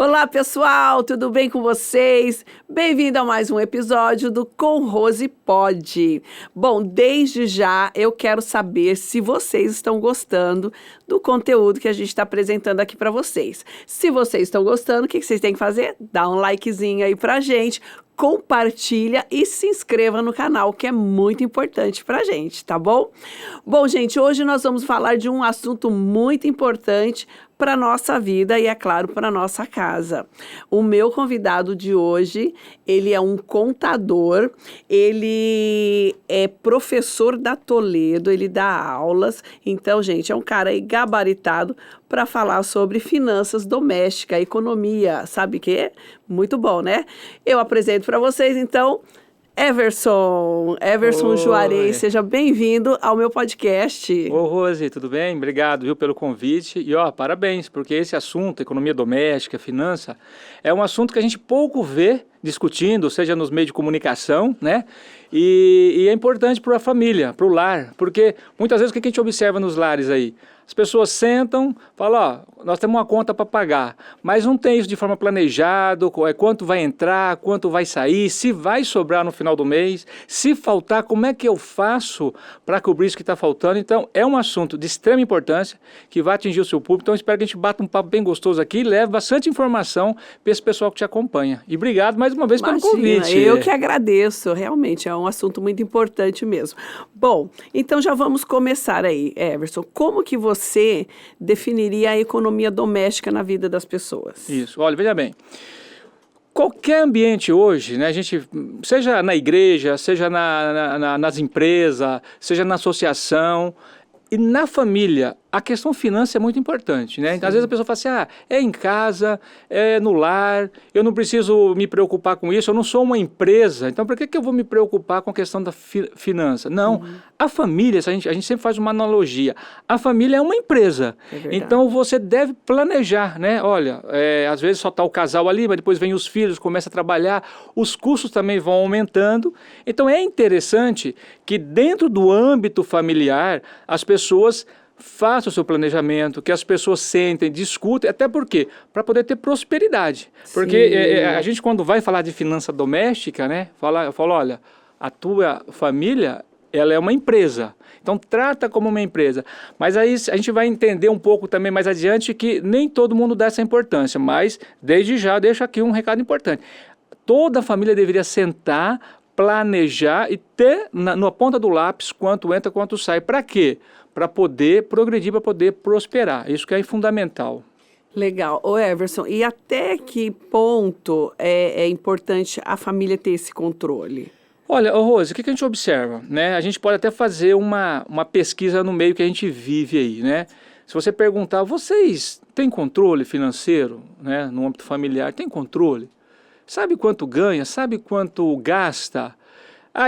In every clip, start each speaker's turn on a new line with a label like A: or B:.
A: Olá, pessoal, tudo bem com vocês? Bem-vindo a mais um episódio do Com Rose Pode. Bom, desde já eu quero saber se vocês estão gostando do conteúdo que a gente está apresentando aqui para vocês. Se vocês estão gostando, o que vocês têm que fazer? Dá um likezinho aí pra gente, compartilha e se inscreva no canal, que é muito importante pra gente, tá bom? Bom, gente, hoje nós vamos falar de um assunto muito importante para nossa vida e, é claro, para nossa casa. O meu convidado de hoje, ele é um contador, ele é professor da Toledo, ele dá aulas, então, gente, é um cara aí gabaritado para falar sobre finanças domésticas, economia, sabe o quê? Muito bom, né? Eu apresento para vocês, então, Everson Juarez, seja bem-vindo ao meu podcast.
B: Ô Rose, tudo bem? Obrigado, viu, pelo convite. E parabéns, porque esse assunto, economia doméstica, finança, é um assunto que a gente pouco vê discutindo, seja nos meios de comunicação, né? E é importante para a família, para o lar, porque muitas vezes o que a gente observa nos lares aí? As pessoas sentam, falam, nós temos uma conta para pagar, mas não tem isso de forma planejada, quanto vai entrar, quanto vai sair, se vai sobrar no final do mês, se faltar, como é que eu faço para cobrir isso que está faltando? Então, é um assunto de extrema importância que vai atingir o seu público, então espero que a gente bata um papo bem gostoso aqui e leve bastante informação para esse pessoal que te acompanha. E obrigado mais uma vez pelo convite.
A: Eu que agradeço, realmente é um assunto muito importante mesmo. Bom, então já vamos começar aí, Everson. Como que você definiria a economia doméstica na vida das pessoas?
B: Isso, olha, veja bem, qualquer ambiente hoje, né, a gente, seja na igreja, seja nas empresas, seja na associação e na família, a questão finança é muito importante, né? Então, às vezes a pessoa fala assim, é em casa, é no lar, eu não preciso me preocupar com isso, eu não sou uma empresa, então por que eu vou me preocupar com a questão da finança? Não, a família, a gente sempre faz uma analogia, a família é uma empresa, então você deve planejar, né? Olha, às vezes só está o casal ali, mas depois vem os filhos, começa a trabalhar, os custos também vão aumentando, então é interessante que dentro do âmbito familiar, as pessoas faça o seu planejamento, que as pessoas sentem, discutem, até porque, para poder ter prosperidade. Porque a gente quando vai falar de finança doméstica, né, fala, olha, a tua família, ela é uma empresa, então trata como uma empresa. Mas aí a gente vai entender um pouco também mais adiante que nem todo mundo dá essa importância, mas desde já deixo aqui um recado importante. Toda a família deveria sentar, planejar e ter na ponta do lápis quanto entra, quanto sai. Para quê? Para poder progredir, para poder prosperar. Isso que é fundamental.
A: Legal. Ô Everson, e até que ponto é importante a família ter esse controle?
B: Olha, Rose, o que a gente observa? Né? A gente pode até fazer uma pesquisa no meio que a gente vive aí, né? Se você perguntar, vocês têm controle financeiro, né, no âmbito familiar? Tem controle? Sabe quanto ganha? Sabe quanto gasta?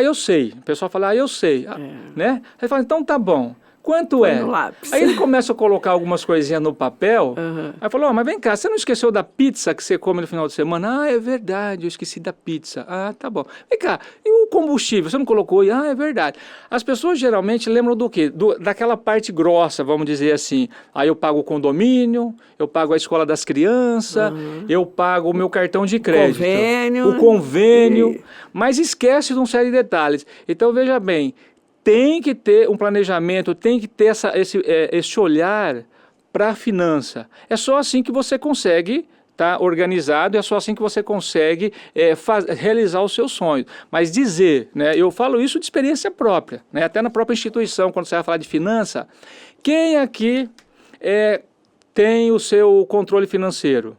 B: Eu sei. O pessoal fala, eu sei. Né? Aí fala, então tá bom. Quanto
A: Põe
B: é?
A: no lápis.
B: Aí ele começa a colocar algumas coisinhas no papel. Aí falou, mas vem cá, você não esqueceu da pizza que você come no final de semana? É verdade, eu esqueci da pizza. Tá bom. Vem cá, e o combustível, você não colocou? É verdade. As pessoas geralmente lembram do quê? Daquela parte grossa, vamos dizer assim. Aí eu pago o condomínio, eu pago a escola das crianças, eu pago o meu cartão de crédito. O convênio. Mas esquece de uma série de detalhes. Então, veja bem, tem que ter um planejamento, tem que ter esse olhar para a finança. É só assim que você consegue estar organizado, é só assim que você consegue realizar os seus sonhos. Mas dizer, né, eu falo isso de experiência própria, né, até na própria instituição, quando você vai falar de finança, quem aqui tem o seu controle financeiro?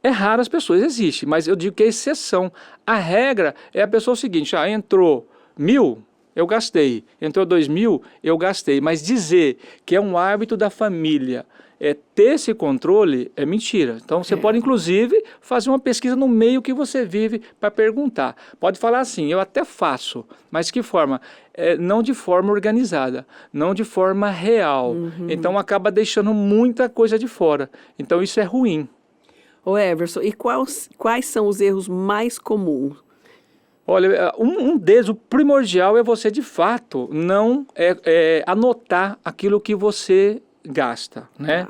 B: É raro as pessoas, existe, mas eu digo que é exceção. A regra é a pessoa seguinte, entrou 1.000, eu gastei. Entrou 2.000, eu gastei. Mas dizer que é um hábito da família ter esse controle é mentira. Então, você pode, inclusive, fazer uma pesquisa no meio que você vive para perguntar. Pode falar assim, eu até faço, mas que forma? Não de forma organizada, não de forma real. Então, acaba deixando muita coisa de fora. Então, isso é ruim.
A: Ô Everson, e quais são os erros mais comuns?
B: Olha, um deles, o primordial é você, de fato, não anotar aquilo que você gasta, né?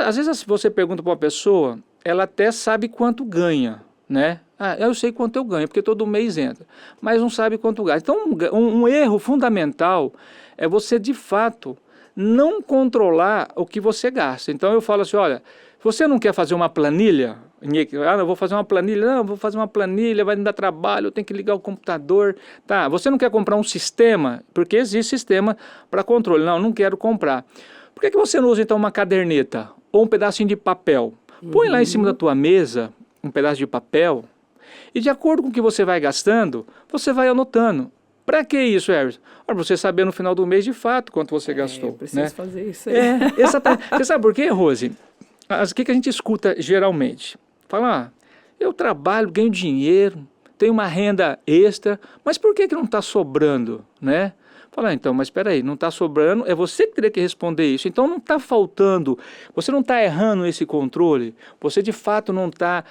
B: Às vezes você pergunta para uma pessoa, ela até sabe quanto ganha, né? Eu sei quanto eu ganho, porque todo mês entra, mas não sabe quanto gasta. Então, um erro fundamental é você, de fato, não controlar o que você gasta. Então, eu falo assim, olha, você não quer fazer uma planilha? Eu vou fazer uma planilha. Não, vou fazer uma planilha, vai me dar trabalho, eu tenho que ligar o computador. Tá, você não quer comprar um sistema? Porque existe sistema para controle. Não quero comprar. Por que você não usa, então, uma caderneta ou um pedacinho de papel? Põe lá em cima da tua mesa um pedaço de papel e, de acordo com o que você vai gastando, você vai anotando. Para que isso, Everson? Para você saber no final do mês, de fato, quanto você gastou.
A: Preciso fazer isso aí.
B: Exatamente. Você sabe por quê, Rose? O que a gente escuta geralmente? Fala, eu trabalho, ganho dinheiro, tenho uma renda extra, mas por que não está sobrando, né? Fala, então, mas espera aí, não está sobrando, é você que teria que responder isso. Então não está faltando, você não está errando esse controle, você de fato não está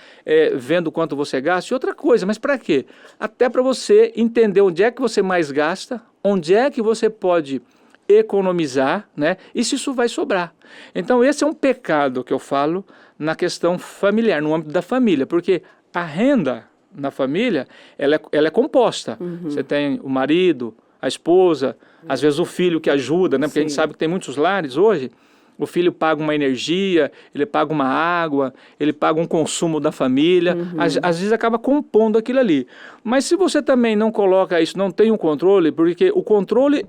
B: vendo quanto você gasta. E outra coisa, mas para quê? Até para você entender onde é que você mais gasta, onde é que você pode economizar, né? E se isso vai sobrar. Então esse é um pecado que eu falo na questão familiar, no âmbito da família, porque a renda na família, ela é composta. Você tem o marido, a esposa, às vezes o filho que ajuda, né? Porque a gente sabe que tem muitos lares hoje, o filho paga uma energia, ele paga uma água, ele paga um consumo da família, às vezes acaba compondo aquilo ali. Mas se você também não coloca isso, não tem um controle, porque o controle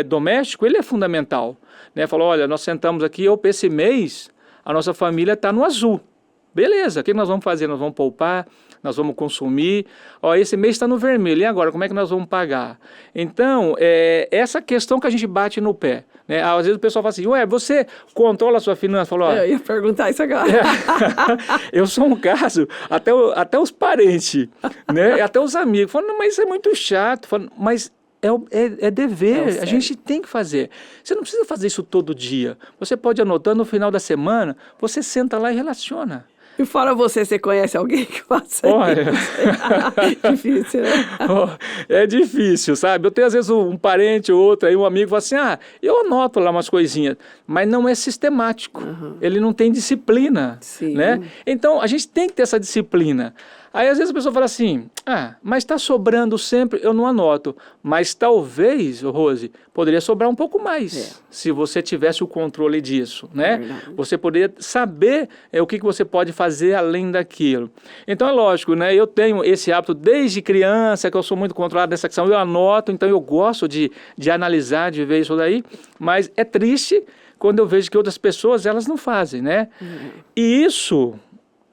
B: doméstico, ele é fundamental, né? Falou, olha, nós sentamos aqui, esse mês, a nossa família está no azul. Beleza, o que nós vamos fazer? Nós vamos poupar, nós vamos consumir. Esse mês está no vermelho, e agora, como é que nós vamos pagar? Então, essa questão que a gente bate no pé, né? Às vezes o pessoal fala assim, você controla a sua finança? Falou,
A: eu ia perguntar isso agora.
B: Eu sou um caso, até os parentes, né? Até os amigos, falam, não, mas isso é muito chato. Falam, mas é dever, a gente tem que fazer. Você não precisa fazer isso todo dia. Você pode anotar no final da semana, você senta lá e relaciona.
A: E fora você conhece alguém que faça isso? Difícil, né?
B: É difícil, sabe? Eu tenho às vezes um parente ou outro, aí um amigo fala assim, eu anoto lá umas coisinhas, mas não é sistemático. Ele não tem disciplina, né? Então, a gente tem que ter essa disciplina. Aí, às vezes, a pessoa fala assim, mas está sobrando sempre, eu não anoto. Mas talvez, Rose, poderia sobrar um pouco mais, se você tivesse o controle disso, né? Você poderia saber o que você pode fazer além daquilo. Então, é lógico, né? Eu tenho esse hábito desde criança, que eu sou muito controlado nessa questão, eu anoto, então eu gosto de analisar, de ver isso daí, mas é triste quando eu vejo que outras pessoas, elas não fazem, né? E isso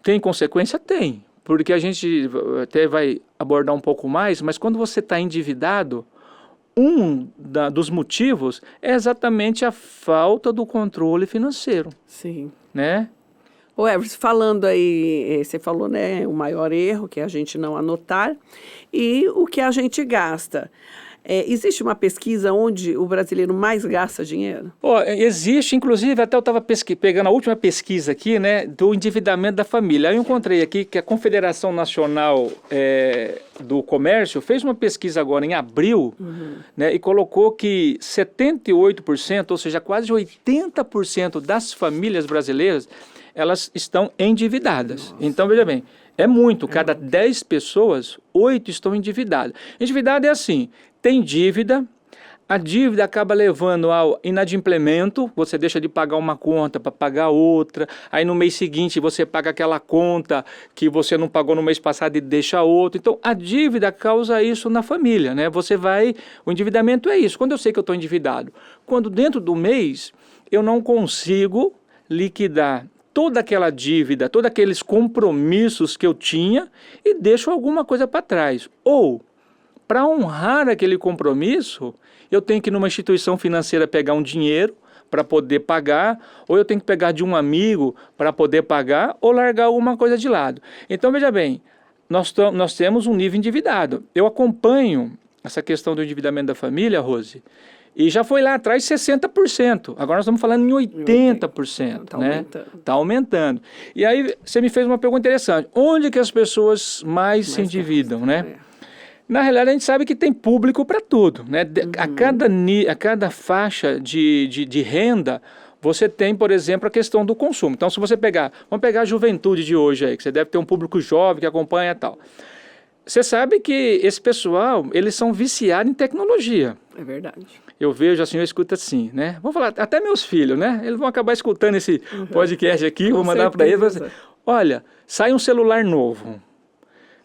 B: tem consequência? Tem. Porque a gente até vai abordar um pouco mais, mas quando você está endividado, dos motivos é exatamente a falta do controle financeiro.
A: Sim.
B: Né?
A: Everson, falando aí, você falou, né, o maior erro, que é a gente não anotar, e o que a gente gasta. Existe uma pesquisa onde o brasileiro mais gasta dinheiro?
B: Existe, inclusive, até eu estava pegando a última pesquisa aqui, né, do endividamento da família. Aí eu encontrei aqui que a Confederação Nacional do Comércio fez uma pesquisa agora em abril, né, e colocou que 78%, ou seja, quase 80% das famílias brasileiras, elas estão endividadas. Nossa. Então, veja bem, é muito, cada 10 pessoas, 8 estão endividadas. Endividado é assim, tem dívida, a dívida acaba levando ao inadimplemento, você deixa de pagar uma conta para pagar outra, aí no mês seguinte você paga aquela conta que você não pagou no mês passado e deixa outra. Então, a dívida causa isso na família, né? O endividamento é isso. Quando eu sei que eu estou endividado? Quando dentro do mês eu não consigo liquidar toda aquela dívida, todos aqueles compromissos que eu tinha e deixo alguma coisa para trás. Ou, para honrar aquele compromisso, eu tenho que ir numa instituição financeira pegar um dinheiro para poder pagar, ou eu tenho que pegar de um amigo para poder pagar, ou largar alguma coisa de lado. Então, veja bem, nós temos um nível endividado. Eu acompanho essa questão do endividamento da família, Rose, e já foi lá atrás 60%. Agora nós estamos falando em 80%. Né? Está aumentando. E aí você me fez uma pergunta interessante. Onde que as pessoas mais se endividam, né? Na realidade, a gente sabe que tem público para tudo, né? A cada faixa de renda, você tem, por exemplo, a questão do consumo. Então, se você vamos pegar a juventude de hoje aí, que você deve ter um público jovem que acompanha e tal. Você sabe que esse pessoal, eles são viciados em tecnologia.
A: É verdade.
B: Eu vejo, assim, eu escuto assim, né? Vou falar, até meus filhos, né? Eles vão acabar escutando esse podcast aqui, vou mandar para eles. Assim, olha, sai um celular novo.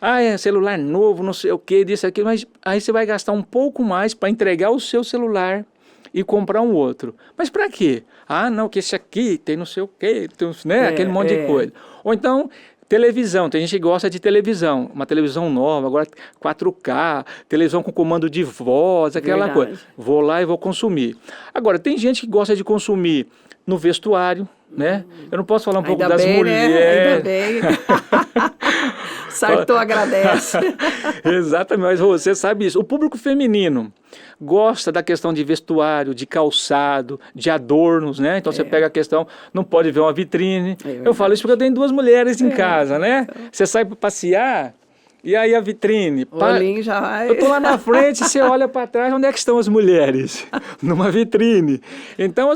B: É celular novo, não sei o que, disso aqui, mas aí você vai gastar um pouco mais para entregar o seu celular e comprar um outro. Mas para quê? Não, que esse aqui tem não sei o quê, tem, né? Aquele monte de coisa. Ou então, televisão, tem gente que gosta de televisão, uma televisão nova, agora 4K, televisão com comando de voz, aquela coisa. Vou lá e vou consumir. Agora, tem gente que gosta de consumir no vestuário, né? Eu não posso falar um pouco das mulheres.
A: Né? Ainda bem. Sartou agradece.
B: Exatamente, mas você sabe isso. O público feminino gosta da questão de vestuário, de calçado, de adornos, né? Então você pega a questão, não pode ver uma vitrine. Eu falo isso porque eu tenho 2 mulheres em casa, né? Você sai para passear. E aí a vitrine?
A: O olhinho já vai.
B: Eu tô lá na frente, você olha para trás, onde é que estão as mulheres? Numa vitrine. Então,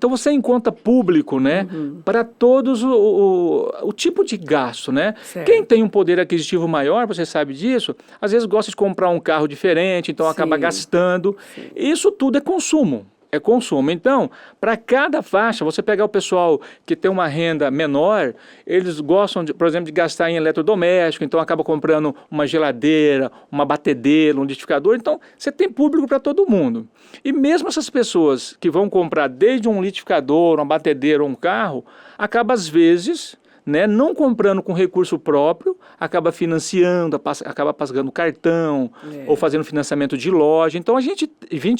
B: você encontra público, né? Para todos o tipo de gasto, né?
A: Certo.
B: Quem tem um poder aquisitivo maior, você sabe disso, às vezes gosta de comprar um carro diferente, então acaba gastando.
A: Sim.
B: Isso tudo é consumo. É consumo. Então, para cada faixa, você pegar o pessoal que tem uma renda menor, eles gostam, por exemplo, de gastar em eletrodoméstico, então acaba comprando uma geladeira, uma batedeira, um liquidificador. Então, você tem público para todo mundo. E mesmo essas pessoas que vão comprar desde um liquidificador, uma batedeira ou um carro, acaba às vezes, né, não comprando com recurso próprio, acaba financiando, acaba pagando cartão ou fazendo financiamento de loja. Então a gente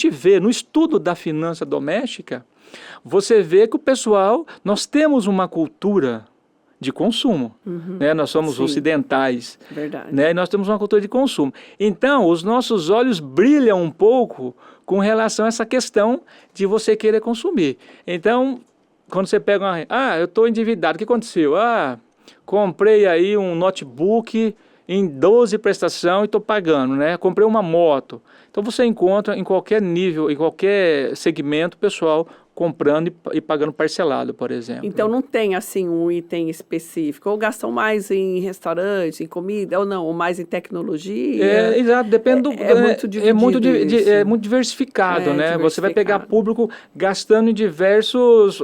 B: vê no estudo da finança doméstica, você vê que o pessoal, nós temos uma cultura de consumo, né? Nós somos ocidentais, né? E nós temos uma cultura de consumo. Então os nossos olhos brilham um pouco com relação a essa questão de você querer consumir. Então, quando você pega eu estou endividado, o que aconteceu? Comprei aí um notebook em 12 prestações e estou pagando, né? Comprei uma moto. Então você encontra em qualquer nível, em qualquer segmento, pessoal comprando e pagando parcelado, por exemplo.
A: Então não tem assim um item específico, ou gastam mais em restaurante, em comida, ou não, ou mais em tecnologia.
B: Exato, depende do...
A: muito dividido
B: é muito diversificado, né? Você vai pegar público gastando em diversos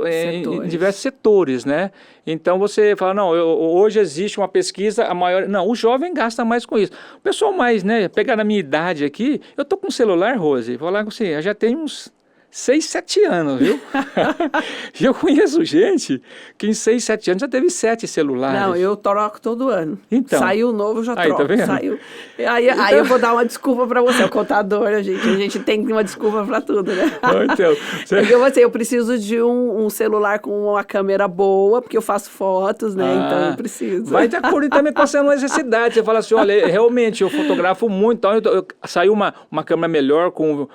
B: setores, né? Então você fala, não, hoje existe uma pesquisa, a maior... Não, o jovem gasta mais com isso. O pessoal mais, né, pegar na minha idade aqui, eu tô com um celular, Rose, vou lá com você, eu já tenho uns 6, 7 anos, viu? E eu conheço gente que em 6, 7 anos já teve 7 celulares.
A: Não, eu troco todo ano.
B: Então,
A: saiu novo, eu já troco.
B: Tá vendo?
A: Saiu. Aí eu vou dar uma desculpa para você, o contador, a gente tem uma desculpa para tudo, né?
B: Então,
A: eu preciso de um celular com uma câmera boa, porque eu faço fotos, né? Então eu preciso.
B: Vai de acordo também com a sua necessidade. Você fala assim, olha, realmente eu fotografo muito, então saiu uma câmera melhor, com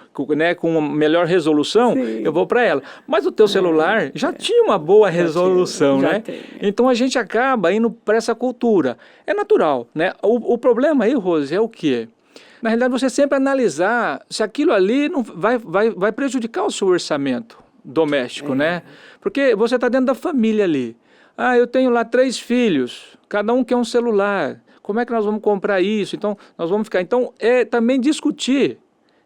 B: uma melhor resolução, eu vou para ela. Mas o teu celular já tinha uma boa resolução, né? Então a gente acaba indo para essa cultura. É natural, né? O problema aí, Rose, é o quê? Na realidade, você sempre analisar se aquilo ali não vai prejudicar o seu orçamento doméstico, né? Porque você está dentro da família ali. Eu tenho lá 3 filhos, cada um quer um celular. Como é que nós vamos comprar isso? Então, nós vamos ficar... Então, também discutir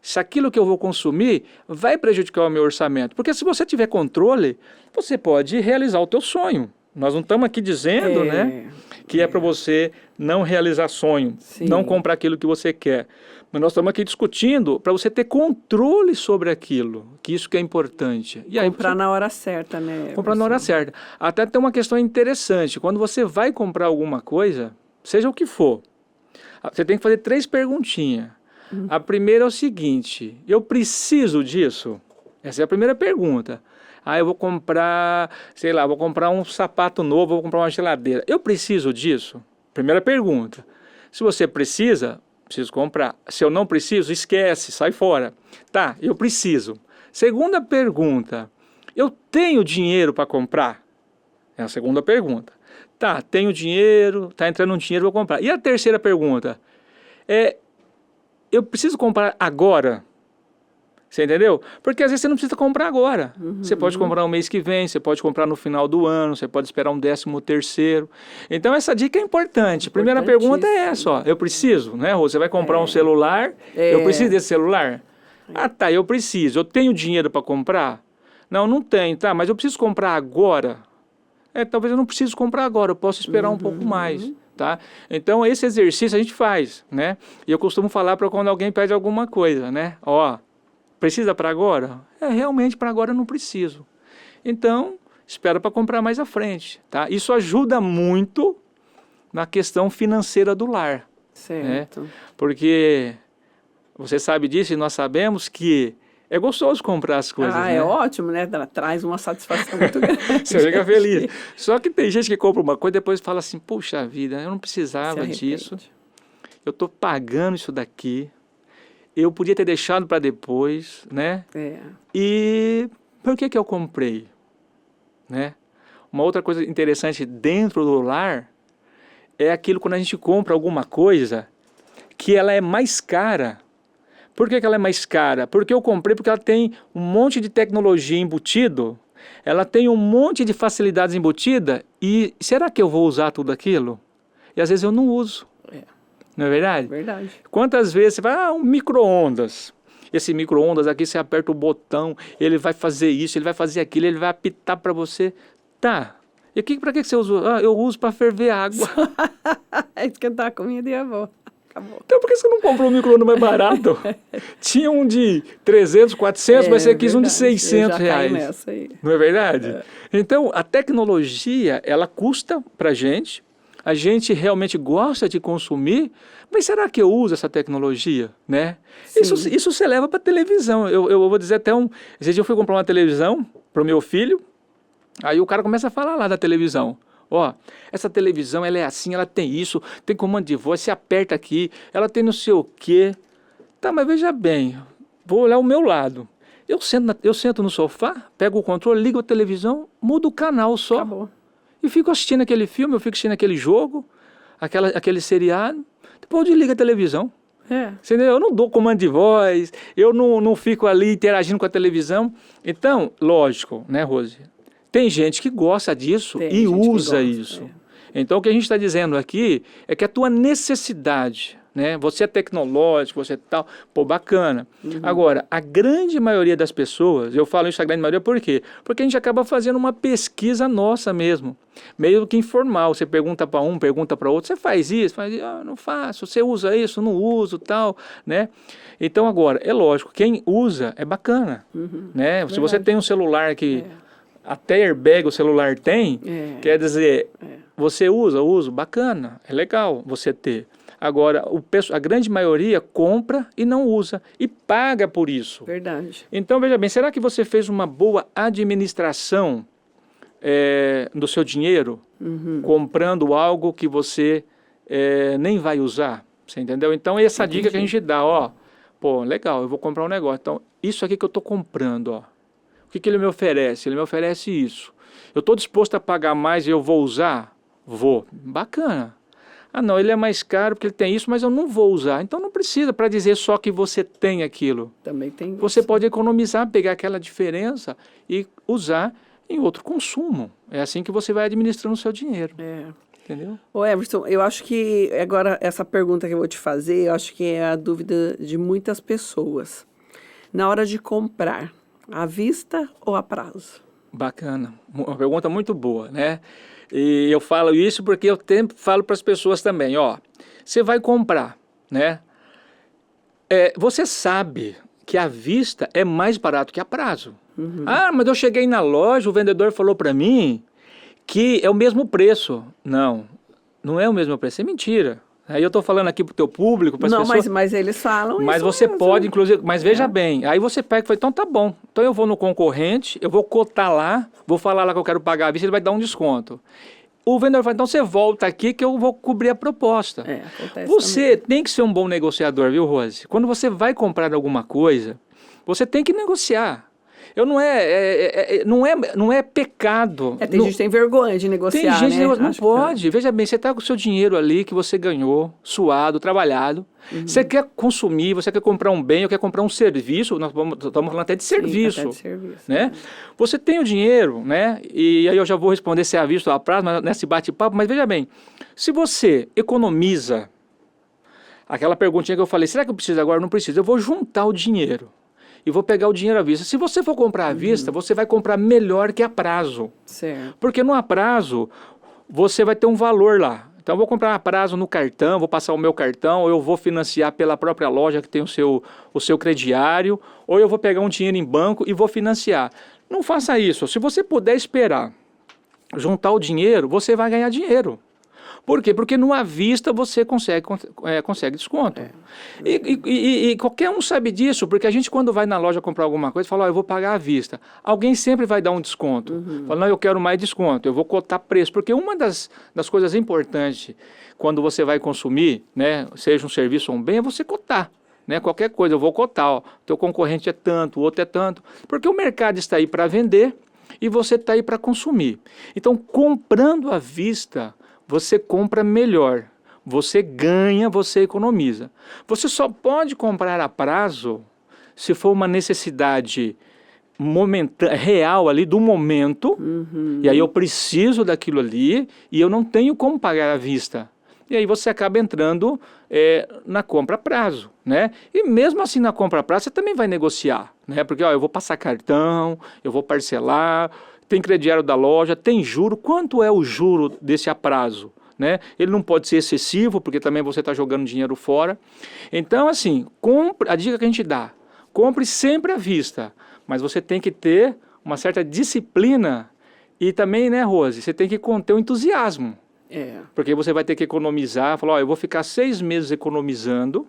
B: se aquilo que eu vou consumir vai prejudicar o meu orçamento. Porque se você tiver controle, você pode realizar o teu sonho. Nós não estamos aqui dizendo, né, que é para você não realizar sonho, não comprar aquilo que você quer. Mas nós estamos aqui discutindo para você ter controle sobre aquilo, que isso que é importante.
A: E aí, comprar na hora certa, né?
B: Comprar na hora certa. Até tem uma questão interessante. Quando você vai comprar alguma coisa, seja o que for, você tem que fazer 3 perguntinhas. A primeira é o seguinte, eu preciso disso? Essa é a primeira pergunta. Eu vou comprar, sei lá, vou comprar um sapato novo, vou comprar uma geladeira. Eu preciso disso? Primeira pergunta. Se você precisa, preciso comprar. Se eu não preciso, esquece, sai fora. Tá, eu preciso. Segunda pergunta, eu tenho dinheiro para comprar? É a segunda pergunta. Tá, tenho dinheiro, tá entrando um dinheiro, vou comprar. E a terceira pergunta, eu preciso comprar agora? Você entendeu? Porque às vezes você não precisa comprar agora. Você pode comprar no mês que vem, você pode comprar no final do ano, você pode esperar um 13º. Então essa dica é importante. Primeira pergunta é essa, ó. Eu preciso, né, Rô? Você vai comprar um celular, eu preciso desse celular? Ah, tá, eu preciso. Eu tenho dinheiro para comprar? Não tenho, tá, mas eu preciso comprar agora? Talvez eu não preciso comprar agora, eu posso esperar um pouco mais. Tá? Então, esse exercício a gente faz, né? E eu costumo falar para quando alguém pede alguma coisa, né? Ó, precisa para agora? Realmente para agora eu não preciso. Então, espera para comprar mais à frente, tá? Isso ajuda muito na questão financeira do lar.
A: Certo.
B: Né? Porque você sabe disso e nós sabemos que é gostoso comprar as coisas, né?
A: É ótimo, né? Traz uma satisfação muito grande.
B: Você fica feliz. Só que tem gente que compra uma coisa e depois fala assim, puxa vida, eu não precisava disso. Eu estou pagando isso daqui. Eu podia ter deixado para depois, né? E por que eu comprei? Né? Uma outra coisa interessante dentro do lar é aquilo quando a gente compra alguma coisa que ela é mais cara. Por que ela é mais cara? Porque eu comprei porque ela tem um monte de tecnologia embutido, ela tem um monte de facilidades embutidas e será que eu vou usar tudo aquilo? E às vezes eu não uso. Não é verdade?
A: Verdade.
B: Quantas vezes você vai, um micro-ondas. Esse micro-ondas aqui, você aperta o botão, ele vai fazer isso, ele vai fazer aquilo, ele vai apitar para você. Tá. E para que você usa? Eu uso para ferver água.
A: Esquentar a comida e a avó. Acabou.
B: Então por que você não comprou um micro-ondas mais barato? Tinha um de 300, 400, mas você quis um de 600 reais.
A: Nessa aí.
B: Não é verdade? Então, a tecnologia, ela custa pra gente, a gente realmente gosta de consumir, mas será que eu uso essa tecnologia? Né? Isso você leva para televisão. Eu vou dizer até esse dia eu fui comprar uma televisão para o meu filho, aí o cara começa a falar lá da televisão. Ó, essa televisão, ela é assim, ela tem isso, tem comando de voz, você aperta aqui, ela tem não sei o quê. Tá, mas veja bem, vou olhar o meu lado. Eu sento no sofá, pego o controle, ligo a televisão, mudo o canal só.
A: Acabou.
B: E fico assistindo aquele filme, eu fico assistindo aquele jogo, aquele seriado, depois eu desligo a televisão. Entendeu? Eu não dou comando de voz, eu não fico ali interagindo com a televisão. Então, lógico, né, Rose? Tem gente que gosta disso e usa isso. Então, o que a gente está dizendo aqui é que a tua necessidade, né? Você é tecnológico, você é tal, pô, bacana. Agora, a grande maioria das pessoas, eu falo isso a grande maioria por quê? Porque a gente acaba fazendo uma pesquisa nossa mesmo, meio que informal. Você pergunta para um, pergunta para outro, você faz isso? Não faço. Você usa isso? Não uso, tal, né? Então, agora, é lógico, quem usa é bacana, né? Se você tem um celular que... Até airbag o celular tem, quer dizer, você uso, bacana, é legal você ter. Agora, a grande maioria compra e não usa e paga por isso.
A: Verdade.
B: Então, veja bem, será que você fez uma boa administração do seu dinheiro, comprando algo que você nem vai usar? Você entendeu? Então, essa dica que a gente dá, ó, pô, legal, eu vou comprar um negócio. Então, isso aqui que eu estou comprando, ó. O que ele me oferece? Ele me oferece isso. Eu estou disposto a pagar mais e eu vou usar? Vou. Bacana. Ah, não, ele é mais caro porque ele tem isso, mas eu não vou usar. Então não precisa para dizer só que você tem aquilo.
A: Também tem.
B: Você pode economizar, pegar aquela diferença e usar em outro consumo. É assim que você vai administrando o seu dinheiro. Entendeu?
A: Ô Everton, eu acho que agora essa pergunta que eu vou te fazer, eu acho que é a dúvida de muitas pessoas. Na hora de comprar, à vista ou a prazo?
B: Bacana, uma pergunta muito boa, né? E eu falo isso porque eu sempre falo para as pessoas também, ó, você vai comprar, né? Você sabe que à vista é mais barato que a prazo. Ah, mas eu cheguei na loja, o vendedor falou para mim que é o mesmo preço. Não é o mesmo preço, é mentira. Aí eu estou falando aqui para o teu público, para as pessoas...
A: Não, mas eles falam
B: mas
A: isso
B: você
A: mesmo.
B: pode, inclusive... Mas veja bem, aí você pega e fala, então tá bom. Então eu vou no concorrente, eu vou cotar lá, vou falar lá que eu quero pagar à vista, ele vai dar um desconto. O vendedor fala, então você volta aqui que eu vou cobrir a proposta.
A: Acontece
B: você
A: também.
B: tem que ser um bom negociador, viu, Rose? Quando você vai comprar alguma coisa, você tem que negociar. não é pecado.
A: Tem gente que tem vergonha de negociar,
B: tem gente
A: né?
B: Não pode. Veja bem, você está com o seu dinheiro ali que você ganhou, suado, trabalhado. Você quer consumir, você quer comprar um bem, ou quer comprar um serviço, nós estamos falando até de serviço. Até de serviço, né? Você tem o dinheiro, né? E aí eu já vou responder se é à vista ou a prazo, nesse bate-papo, mas veja bem, se você economiza, aquela perguntinha que eu falei, será que eu preciso agora? Não preciso, eu vou juntar o dinheiro e vou pegar o dinheiro à vista. Se você for comprar à vista, você vai comprar melhor que a prazo. Certo. Porque no a prazo, você vai ter um valor lá. Então, eu vou comprar a prazo no cartão, vou passar o meu cartão, ou eu vou financiar pela própria loja que tem o seu crediário, ou eu vou pegar um dinheiro em banco e vou financiar. Não faça isso. Se você puder esperar juntar o dinheiro, você vai ganhar dinheiro. Por quê? Porque no à vista você consegue desconto. E qualquer um sabe disso, porque a gente quando vai na loja comprar alguma coisa, fala, eu vou pagar à vista. Alguém sempre vai dar um desconto. Fala, não, eu quero mais desconto, eu vou cotar preço. Porque uma das coisas importantes quando você vai consumir, né, seja um serviço ou um bem, é você cotar. Né? Qualquer coisa, eu vou cotar, ó, teu concorrente é tanto, o outro é tanto. Porque o mercado está aí para vender e você está aí para consumir. Então, comprando à vista, você compra melhor, você ganha, você economiza. Você só pode comprar a prazo se for uma necessidade real ali do momento, e aí eu preciso daquilo ali e eu não tenho como pagar à vista. E aí você acaba entrando na compra a prazo, né? E mesmo assim na compra a prazo você também vai negociar, né? Porque eu vou passar cartão, eu vou parcelar, tem crediário da loja, tem juro. Quanto é o juro desse a prazo? Né? Ele não pode ser excessivo, porque também você está jogando dinheiro fora. Então, assim, a dica que a gente dá, compre sempre à vista, mas você tem que ter uma certa disciplina e também, né, Rose, você tem que conter o entusiasmo. Porque você vai ter que economizar, falar, eu vou ficar 6 meses economizando,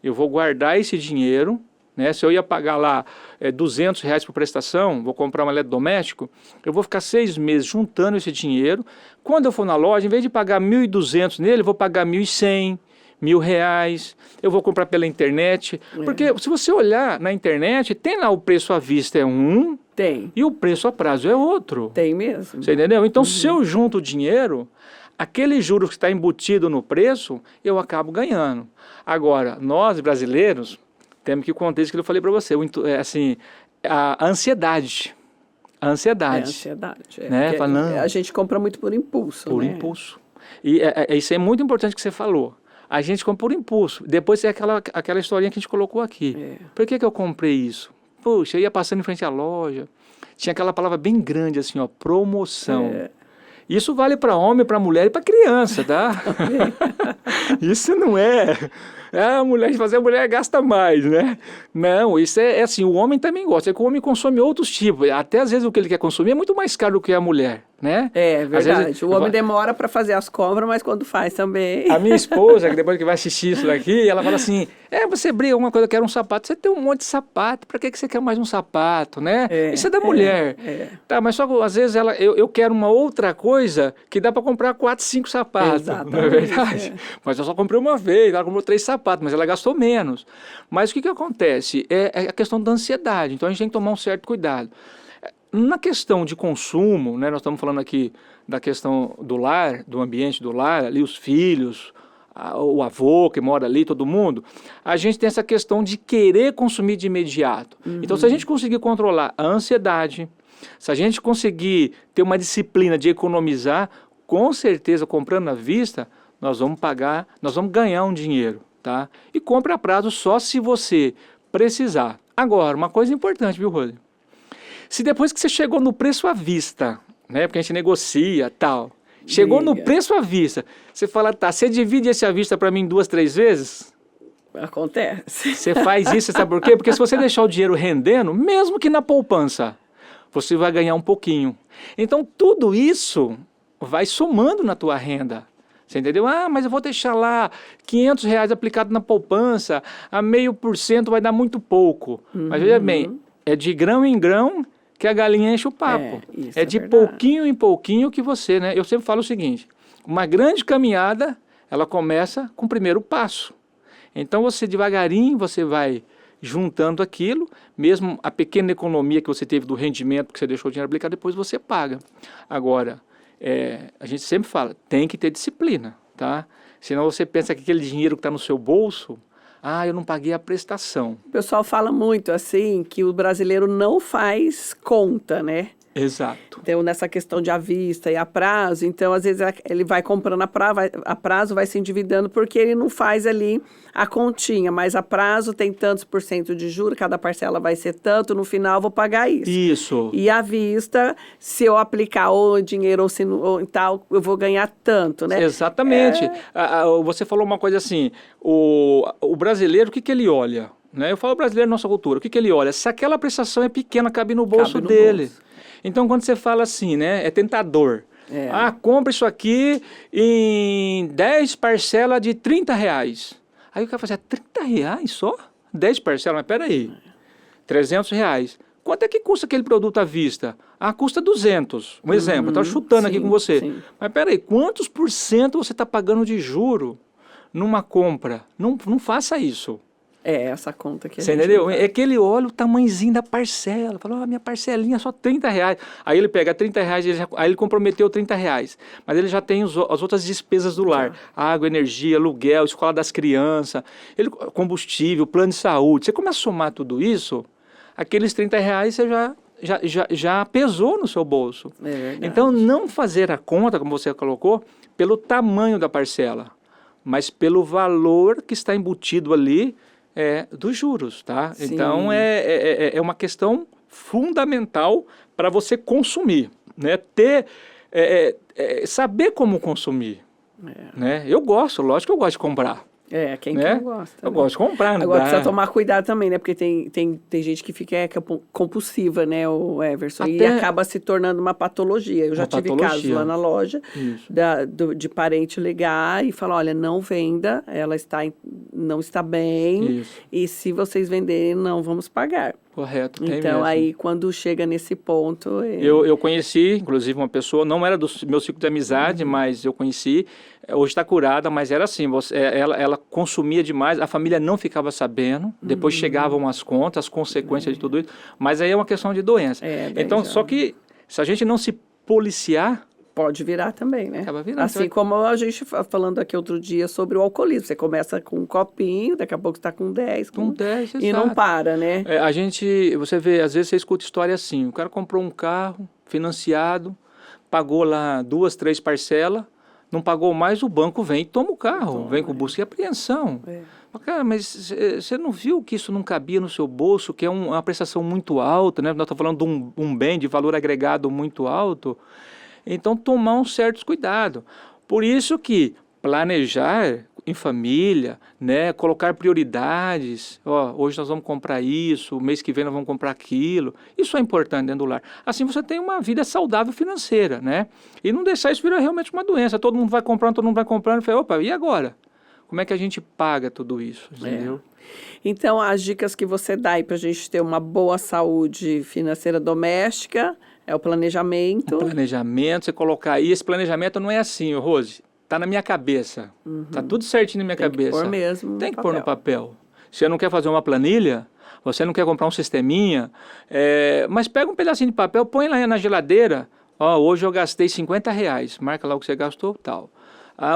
B: eu vou guardar esse dinheiro, né? Se eu ia pagar lá R$200 por prestação, vou comprar um eletrodoméstico, eu vou ficar 6 meses juntando esse dinheiro. Quando eu for na loja, em vez de pagar R$1.200 nele, eu vou pagar R$1.100, R$1.000. Eu vou comprar pela internet. Porque se você olhar na internet, tem lá o preço à vista é um, tem, e o preço a prazo é outro.
A: Tem mesmo.
B: Você entendeu? Então, se eu junto o dinheiro, aquele juros que está embutido no preço, eu acabo ganhando. Agora, nós brasileiros temos que conter isso que eu falei para você, assim, a ansiedade. A ansiedade. Né?
A: A gente compra muito por impulso.
B: Por impulso. E isso é muito importante que você falou. A gente compra por impulso. Depois é aquela historinha que a gente colocou aqui. Por que eu comprei isso? Puxa, eu ia passando em frente à loja, tinha aquela palavra bem grande assim, ó, promoção. Isso vale para homem, para mulher e para criança, tá? Isso não é... a mulher gasta mais, né? Não, isso é assim, o homem também gosta. É que o homem consome outros tipos. Até às vezes o que ele quer consumir é muito mais caro do que a mulher, né?
A: É verdade. Vezes, o homem demora para fazer as compras, mas quando faz também.
B: A minha esposa, que depois que vai assistir isso daqui, ela fala assim, você briga alguma coisa, eu quero um sapato. Você tem um monte de sapato, para que você quer mais um sapato, né? Isso é da mulher. Tá, mas só às vezes eu quero uma outra coisa que dá para comprar 4, 5 sapatos. Exatamente, não é verdade? Mas eu só comprei uma vez, ela comprou 3 sapatos. Mas ela gastou menos. Mas o que acontece? É a questão da ansiedade. Então, a gente tem que tomar um certo cuidado. Na questão de consumo, né, nós estamos falando aqui da questão do lar, do ambiente do lar, ali os filhos, o avô que mora ali, todo mundo, a gente tem essa questão de querer consumir de imediato. Então, se a gente conseguir controlar a ansiedade, se a gente conseguir ter uma disciplina de economizar, com certeza, comprando à vista, nós vamos ganhar um dinheiro. Tá? E compre a prazo só se você precisar. Agora, uma coisa importante, viu, Rose? Se depois que você chegou no preço à vista, né, porque a gente negocia tal, chegou no preço à vista, você fala, tá, você divide esse à vista para mim 2, 3 vezes?
A: Acontece.
B: Você faz isso, sabe por quê? Porque se você deixar o dinheiro rendendo, mesmo que na poupança, você vai ganhar um pouquinho. Então, tudo isso vai somando na tua renda. Você entendeu? Mas eu vou deixar lá R$500 aplicado na poupança, a 0,5% vai dar muito pouco. Mas veja bem, é de grão em grão que a galinha enche o papo. É de pouquinho em pouquinho que você, né? Eu sempre falo o seguinte, uma grande caminhada, ela começa com o primeiro passo. Então você devagarinho, você vai juntando aquilo, mesmo a pequena economia que você teve do rendimento que você deixou o dinheiro aplicado, depois você paga. Agora, a gente sempre fala, tem que ter disciplina, tá? Senão você pensa que aquele dinheiro que está no seu bolso, eu não paguei a prestação.
A: O pessoal fala muito assim que o brasileiro não faz conta, né?
B: Exato.
A: Então, nessa questão de à vista e a prazo, então, às vezes, ele vai comprando a prazo, vai se endividando, porque ele não faz ali a continha, mas a prazo tem tantos % de juros, cada parcela vai ser tanto, no final eu vou pagar isso.
B: Isso.
A: E à vista, se eu aplicar ou dinheiro ou tal, eu vou ganhar tanto, né?
B: Exatamente. Você falou uma coisa assim, o brasileiro, o que ele olha? Né? Eu falo brasileiro, nossa cultura, o que ele olha? Se aquela prestação é pequena, cabe no bolso dele. Bolso. Então, quando você fala assim, né, é tentador. Compra isso aqui em 10 parcelas de R$30. Aí o cara fala assim, R$30 só? 10 parcelas, mas peraí, R$300. Quanto é que custa aquele produto à vista? Custa 200. Um exemplo, eu estou chutando aqui com você. Sim. Mas peraí, quantos % você está pagando de juro numa compra? Não faça isso.
A: Essa conta que
B: você entendeu? É que ele olha o tamanhozinho da parcela, fala, minha parcelinha é só R$30. Aí ele pega R$30, aí ele comprometeu R$30, mas ele já tem as outras despesas do lar, água, energia, aluguel, escola das crianças, combustível, plano de saúde. Você começa a somar tudo isso, aqueles R$30 você já pesou no seu bolso. Então, não fazer a conta, como você colocou, pelo tamanho da parcela, mas pelo valor que está embutido ali, dos juros, tá? Sim. Então, é uma questão fundamental para você consumir, né? Saber como consumir, né? Lógico que eu gosto de comprar.
A: Quem não gosta.
B: Eu gosto de comprar.
A: Agora precisa tomar cuidado também, né? Porque tem gente que fica compulsiva, né, o Everson? E acaba se tornando uma patologia. Eu já tive casos lá na loja de parente ligar e falar, olha, não venda, ela não está bem. Isso. E se vocês venderem, não vamos pagar.
B: Correto.
A: Então,
B: mesmo.
A: Aí, quando chega nesse ponto...
B: Eu conheci, inclusive, uma pessoa, não era do meu ciclo de amizade, mas eu conheci, hoje está curada, mas era assim, ela consumia demais, a família não ficava sabendo, depois chegavam as contas, as consequências de tudo isso, mas aí é uma questão de doença. Então, só que se a gente não se policiar...
A: Pode virar também, né?
B: Acaba virando.
A: Assim como a gente falando aqui outro dia sobre o alcoolismo. Você começa com um copinho, daqui a pouco você está com 10.
B: Com 10,
A: e não para, né?
B: Você vê, às vezes você escuta história assim, o cara comprou um carro financiado, pagou lá 2, 3 parcelas, não pagou mais, o banco vem e toma o carro, vem com busca e apreensão. Cara, mas você não viu que isso não cabia no seu bolso, que é uma prestação muito alta, né? Nós estamos falando de um bem de valor agregado muito alto. Então, tomar uns certos cuidados. Por isso que planejar em família, né, colocar prioridades, hoje nós vamos comprar isso, mês que vem nós vamos comprar aquilo, isso é importante dentro do lar. Assim você tem uma vida saudável financeira, né? E não deixar isso virar realmente uma doença, todo mundo vai comprando, e fala, opa, e agora? Como é que a gente paga tudo isso, entendeu?
A: Então, as dicas que você dá aí para a gente ter uma boa saúde financeira doméstica... É o planejamento.
B: Você colocar aí, esse planejamento não é assim, Rose, tá na minha cabeça, tá tudo certinho na minha cabeça.
A: Tem que pôr mesmo.
B: Tem que pôr no papel. Você não quer fazer uma planilha, você não quer comprar um sisteminha, mas pega um pedacinho de papel, põe lá na geladeira, hoje eu gastei R$50, marca lá o que você gastou, tal.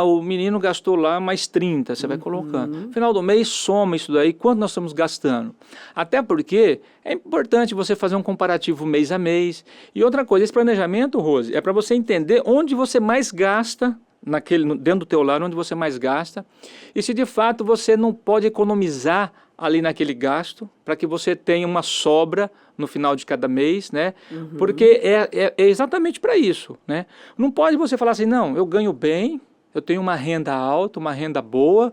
B: O menino gastou lá mais 30, você vai colocando. No final do mês, soma isso daí, quanto nós estamos gastando. Até porque é importante você fazer um comparativo mês a mês. E outra coisa, esse planejamento, Rose, é para você entender onde você mais gasta, dentro do teu lar, onde você mais gasta. E se de fato você não pode economizar ali naquele gasto, para que você tenha uma sobra no final de cada mês, né? Porque é exatamente para isso, né? Não pode você falar assim, não, eu ganho bem, eu tenho uma renda alta, uma renda boa,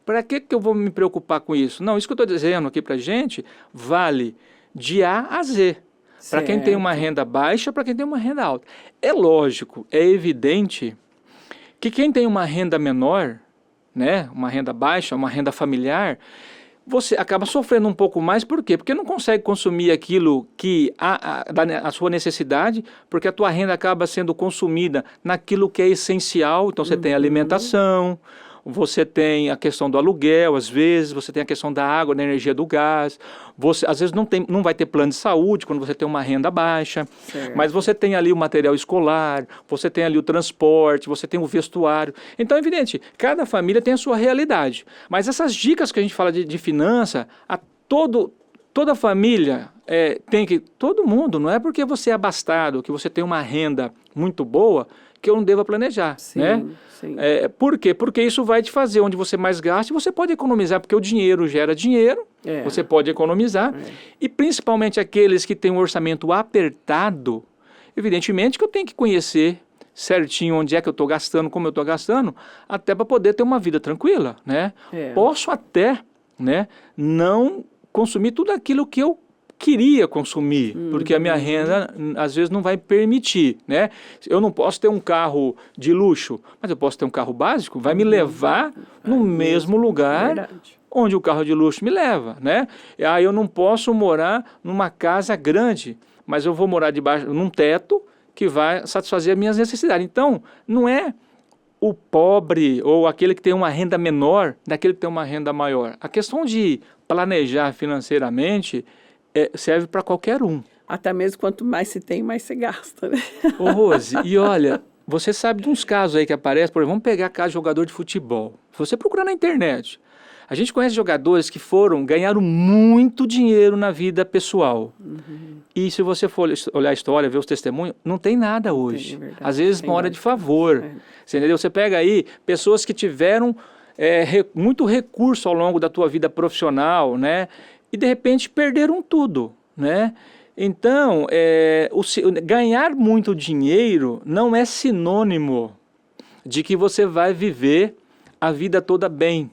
B: para que eu vou me preocupar com isso? Não, isso que eu estou dizendo aqui para a gente vale de A a Z. Para quem tem uma renda baixa, para quem tem uma renda alta. É lógico, é evidente que quem tem uma renda menor, né, uma renda baixa, uma renda familiar, você acaba sofrendo um pouco mais, por quê? Porque não consegue consumir aquilo que a sua necessidade, porque a tua renda acaba sendo consumida naquilo que é essencial, então você tem alimentação, você tem a questão do aluguel, às vezes, você tem a questão da água, da energia, do gás, você, às vezes não vai ter plano de saúde quando você tem uma renda baixa, mas você tem ali o material escolar, você tem ali o transporte, você tem o vestuário. Então, é evidente, cada família tem a sua realidade, mas essas dicas que a gente fala de finança, toda família tem que... Todo mundo, não é porque você é abastado, que você tem uma renda muito boa, que eu não deva planejar,
A: sim,
B: né?
A: Sim.
B: Por quê? Porque isso vai te fazer onde você mais gasta, você pode economizar, porque o dinheiro gera dinheiro, você pode economizar, e principalmente aqueles que têm um orçamento apertado, evidentemente que eu tenho que conhecer certinho onde é que eu estou gastando, como eu estou gastando, até para poder ter uma vida tranquila, né? Posso até, né, não consumir tudo aquilo que eu queria consumir, porque a minha renda às vezes não vai permitir, né? Eu não posso ter um carro de luxo, mas eu posso ter um carro básico, vai me levar no mesmo lugar onde o carro de luxo me leva, né? Aí eu não posso morar numa casa grande, mas eu vou morar debaixo, num teto que vai satisfazer as minhas necessidades. Então, não é o pobre ou aquele que tem uma renda menor daquele que tem uma renda maior. A questão de planejar financeiramente serve para qualquer um.
A: Até mesmo quanto mais se tem, mais se gasta, né?
B: Ô Rose, e olha, você sabe de uns casos aí que aparecem, por exemplo, vamos pegar caso de jogador de futebol. Se você procurar na internet, a gente conhece jogadores que ganharam muito dinheiro na vida pessoal. E se você for olhar a história, ver os testemunhos, não tem nada hoje. Às vezes uma hora de favor. Você entendeu? Você pega aí pessoas que tiveram muito recurso ao longo da tua vida profissional, né? E de repente perderam tudo, né? Então, ganhar muito dinheiro não é sinônimo de que você vai viver a vida toda bem,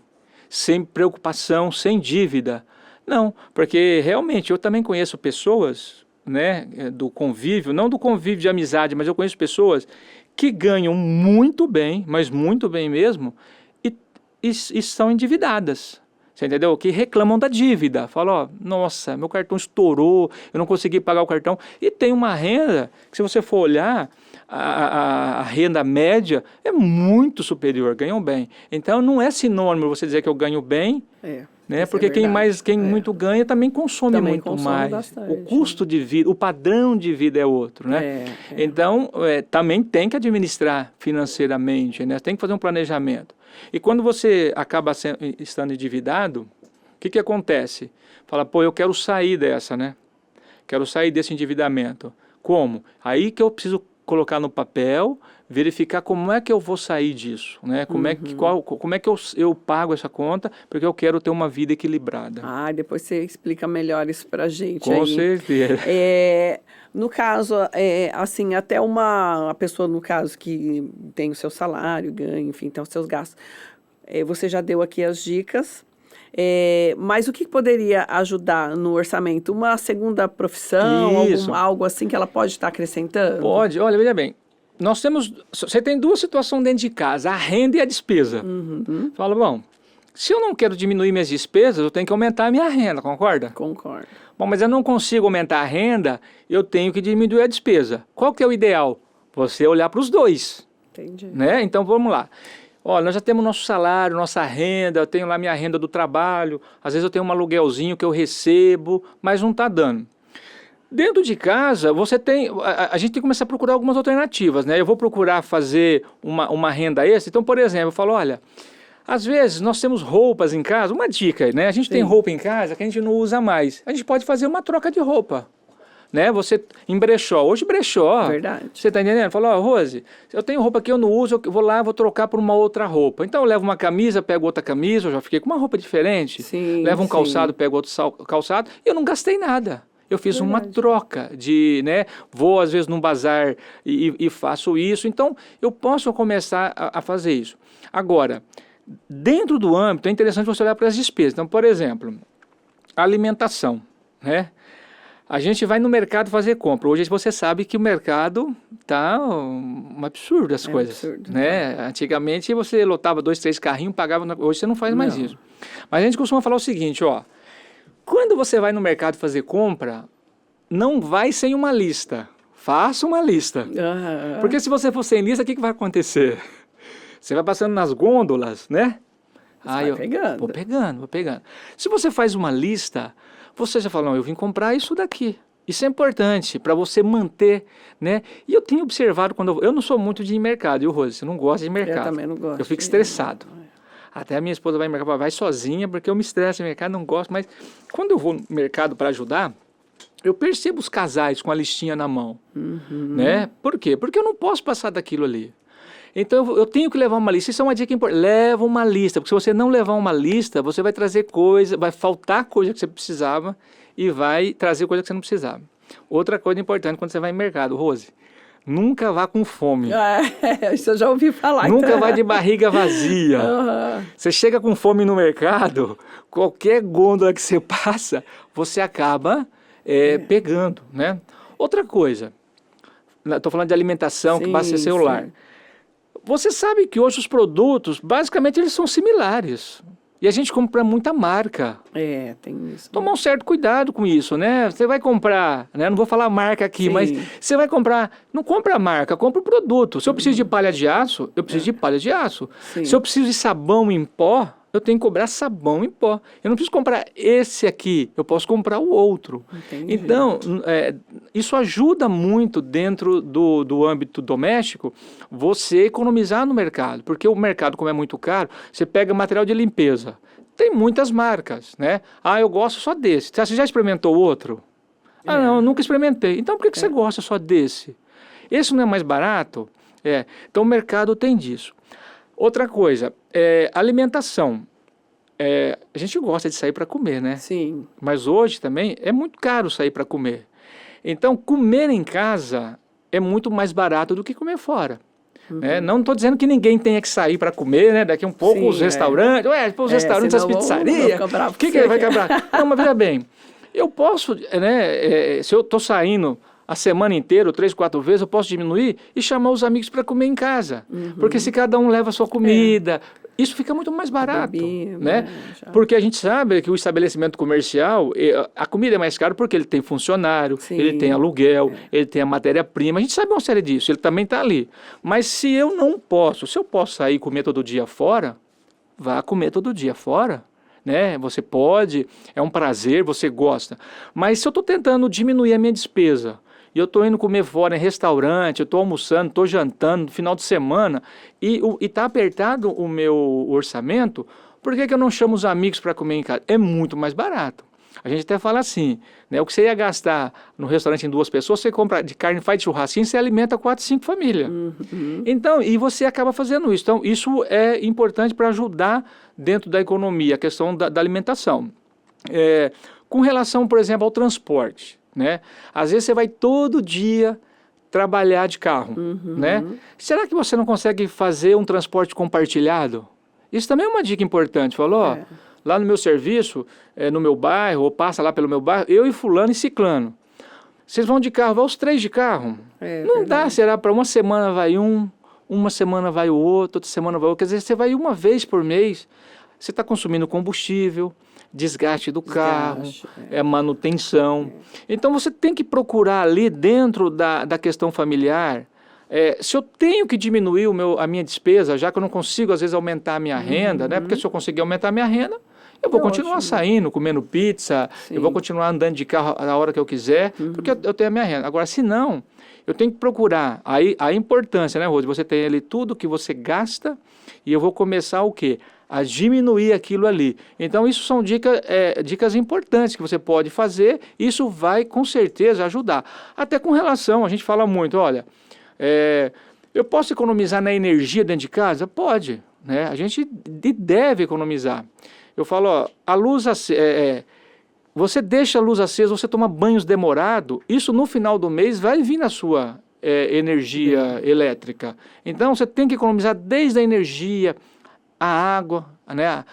B: sem preocupação, sem dívida. Não, porque realmente eu também conheço pessoas, né, do convívio, não do convívio de amizade, mas eu conheço pessoas que ganham muito bem, mas muito bem mesmo, e são endividadas. Você entendeu? Que reclamam da dívida. Falam, ó, nossa, meu cartão estourou, eu não consegui pagar o cartão. E tem uma renda que, se você for olhar, a renda média é muito superior, ganham bem. Então, não é sinônimo você dizer que eu ganho bem, né? Porque quem muito ganha também consome muito mais.
A: Bastante,
B: o custo de vida, o padrão de vida é outro, né? Então, também tem que administrar financeiramente, né? Tem que fazer um planejamento. E quando você acaba estando endividado, o que acontece? Fala, pô, eu quero sair dessa, né? Quero sair desse endividamento. Como? Aí que eu preciso colocar no papel, verificar como é que eu vou sair disso, né? Como é que eu pago essa conta, porque eu quero ter uma vida equilibrada.
A: Depois você explica melhor isso pra gente.
B: Com certeza.
A: No caso, assim, até a pessoa, no caso, que tem o seu salário, ganha, enfim, tem os seus gastos. Você já deu aqui as dicas. Mas o que poderia ajudar no orçamento? Uma segunda profissão, algo assim que ela pode estar acrescentando?
B: Pode. Olha, veja bem. Você tem duas situações dentro de casa, a renda e a despesa. Fala, bom, se eu não quero diminuir minhas despesas, eu tenho que aumentar a minha renda, concorda?
A: Concordo.
B: Bom, mas eu não consigo aumentar a renda, eu tenho que diminuir a despesa. Qual que é o ideal? Você olhar para os dois.
A: Entendi.
B: Né? Então, vamos lá. Olha, nós já temos nosso salário, nossa renda, eu tenho lá minha renda do trabalho, às vezes eu tenho um aluguelzinho que eu recebo, mas não está dando. Dentro de casa, a gente tem que começar a procurar algumas alternativas, né? Eu vou procurar fazer uma renda extra. Então, por exemplo, eu falo, olha, às vezes nós temos roupas em casa, uma dica, né? A gente tem roupa em casa que a gente não usa mais. A gente pode fazer uma troca de roupa, né? Você, em brechó, hoje brechó,
A: verdade.
B: Você tá entendendo? Fala, Rose, eu tenho roupa que eu não uso, eu vou lá, vou trocar por uma outra roupa. Então eu levo uma camisa, pego outra camisa, eu já fiquei com uma roupa diferente. Levo um calçado, pego outro calçado, e eu não gastei nada. Eu fiz uma troca né? Vou às vezes num bazar e faço isso. Então, eu posso começar a fazer isso. Agora, dentro do âmbito, é interessante você olhar para as despesas. Então, por exemplo, alimentação, né? A gente vai no mercado fazer compra. Hoje você sabe que o mercado tá um absurdo as coisas.
A: Absurdo,
B: né? Antigamente você lotava 2, 3 carrinhos, pagava. Hoje você não faz mais isso. Mas a gente costuma falar o seguinte, ó. Quando você vai no mercado fazer compra, não vai sem uma lista. Faça uma lista. Porque se você for sem lista, o que vai acontecer? Você vai passando nas gôndolas, né? Vou pegando. Se você faz uma lista, você já fala, não, eu vim comprar isso daqui. Isso é importante para você manter, né? E eu tenho observado, eu não sou muito de ir em mercado, e o Rose, você não gosta de ir em mercado.
A: Eu também não gosto.
B: Eu fico estressado. Até a minha esposa vai em mercado, vai sozinha, porque eu me estresso em mercado, não gosto. Mas quando eu vou no mercado para ajudar, eu percebo os casais com a listinha na mão, né? Por quê? Porque eu não posso passar daquilo ali. Então, eu tenho que levar uma lista. Isso é uma dica importante. Leva uma lista, porque se você não levar uma lista, você vai trazer coisa, vai faltar coisa que você precisava e vai trazer coisa que você não precisava. Outra coisa importante quando você vai em mercado, Rose, nunca vá com fome.
A: Isso eu já ouvi falar.
B: Nunca vá de barriga vazia. Você chega com fome no mercado, qualquer gôndola que você passa, você acaba pegando, né? Outra coisa, estou falando de alimentação, que basta ser celular. Sim. Você sabe que hoje os produtos, basicamente, eles são similares. E a gente compra muita marca.
A: Tem isso.
B: Tomar um certo cuidado com isso, né? Você vai comprar, né? Não vou falar marca aqui, mas você vai comprar, não compra a marca, compra o produto. Se eu preciso de palha de aço, eu preciso de palha de aço. Sim. Se eu preciso de sabão em pó, eu tenho que cobrar sabão em pó. Eu não preciso comprar esse aqui, eu posso comprar o outro. Entendi. Então, isso ajuda muito dentro do âmbito doméstico você economizar no mercado. Porque o mercado, como é muito caro, você pega material de limpeza. Tem muitas marcas, né? Eu gosto só desse. Você já experimentou outro? Não, eu nunca experimentei. Então, por que você gosta só desse? Esse não é mais barato? Então, o mercado tem disso. Outra coisa, alimentação. A gente gosta de sair para comer, né?
A: Sim.
B: Mas hoje também é muito caro sair para comer. Então, comer em casa é muito mais barato do que comer fora. Né? Não estou dizendo que ninguém tenha que sair para comer, né? Daqui um pouco os restaurantes, os restaurantes, as pizzarias, o que ele vai quebrar? Não, mas veja bem, eu posso, né? Se eu estou saindo a semana inteira, 3, 4 vezes, eu posso diminuir e chamar os amigos para comer em casa. Porque se cada um leva a sua comida, isso fica muito mais barato, né? Porque a gente sabe que o estabelecimento comercial, a comida é mais cara porque ele tem funcionário, ele tem aluguel, ele tem a matéria-prima, a gente sabe uma série disso, ele também está ali. Mas se eu posso sair e comer todo dia fora, vá comer todo dia fora. Né? Você pode, é um prazer, você gosta. Mas se eu estou tentando diminuir a minha despesa, e eu estou indo comer fora em restaurante, eu estou almoçando, estou jantando no final de semana, e está apertado o meu orçamento, por que eu não chamo os amigos para comer em casa? É muito mais barato. A gente até fala assim, né? O que você ia gastar no restaurante em 2 pessoas, você compra de carne, faz de churrasquinho, você alimenta 4, 5 famílias. Então, e você acaba fazendo isso. Então, isso é importante para ajudar dentro da economia, a questão da alimentação. Com relação, por exemplo, ao transporte, né? Às vezes você vai todo dia trabalhar de carro, né? Será que você não consegue fazer um transporte compartilhado? Isso também é uma dica importante. Falou, lá no meu serviço, no meu bairro, ou passa lá pelo meu bairro, eu e fulano e ciclano. Vocês vão de carro, vai os 3 de carro. Não dá, será para uma semana vai uma semana vai o outro, outra semana vai o outro. Quer dizer, você vai uma vez por mês, você está consumindo combustível, desgaste do carro, manutenção. Então, você tem que procurar ali dentro da questão familiar, se eu tenho que diminuir a minha despesa, já que eu não consigo, às vezes, aumentar a minha renda, né? Porque se eu conseguir aumentar a minha renda, eu vou continuar saindo, comendo pizza, eu vou continuar andando de carro a hora que eu quiser, porque eu tenho a minha renda. Agora, se não, eu tenho que procurar a importância, né, Rose? Você tem ali tudo que você gasta e eu vou começar o quê? A diminuir aquilo ali. Então, isso são dicas importantes que você pode fazer. Isso vai, com certeza, ajudar. Até com relação, a gente fala muito, olha, eu posso economizar na energia dentro de casa? Pode, né? A gente deve economizar. Eu falo, a luz você deixa a luz acesa, você toma banhos demorado, isso no final do mês vai vir na sua energia elétrica. Então, você tem que economizar desde a energia, a água, né?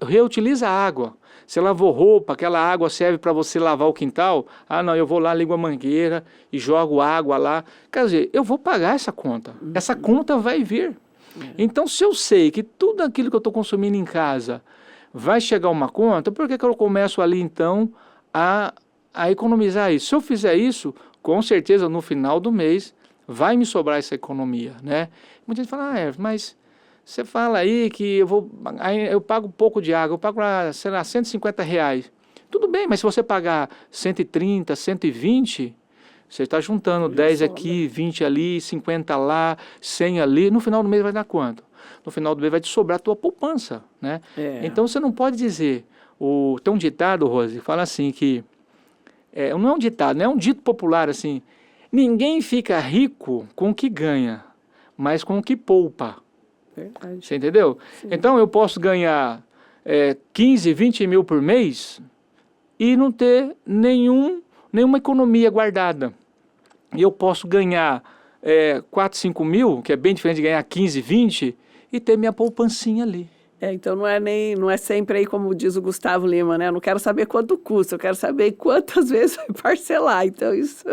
B: Reutiliza a água. Você lavou roupa, aquela água serve para você lavar o quintal. Não, eu vou lá, ligo a mangueira e jogo água lá. Quer dizer, eu vou pagar essa conta. Essa conta vai vir. Então, se eu sei que tudo aquilo que eu estou consumindo em casa vai chegar uma conta, por que eu começo ali, então, a economizar isso? Se eu fizer isso, com certeza, no final do mês, vai me sobrar essa economia, né? Muita gente fala, mas você fala aí que eu pago pouco de água, eu pago lá, sei lá, R$150. Tudo bem, mas se você pagar 130, 120, você está juntando 10 aqui, 20 ali, 50 lá, 100 ali, no final do mês vai dar quanto? No final do mês vai te sobrar a tua poupança, né? Então você não pode dizer, tem um ditado, Rose, fala assim que, não é um ditado, não é um dito popular assim, ninguém fica rico com o que ganha, mas com o que poupa.
A: Verdade.
B: Você entendeu?
A: Sim.
B: Então eu posso ganhar 15, 20 mil por mês e não ter nenhuma economia guardada. E eu posso ganhar 4, 5 mil, que é bem diferente de ganhar 15, 20, e ter minha poupancinha ali.
A: Então não é sempre aí como diz o Gustavo Lima, né? Eu não quero saber quanto custa, eu quero saber quantas vezes vai parcelar. Então isso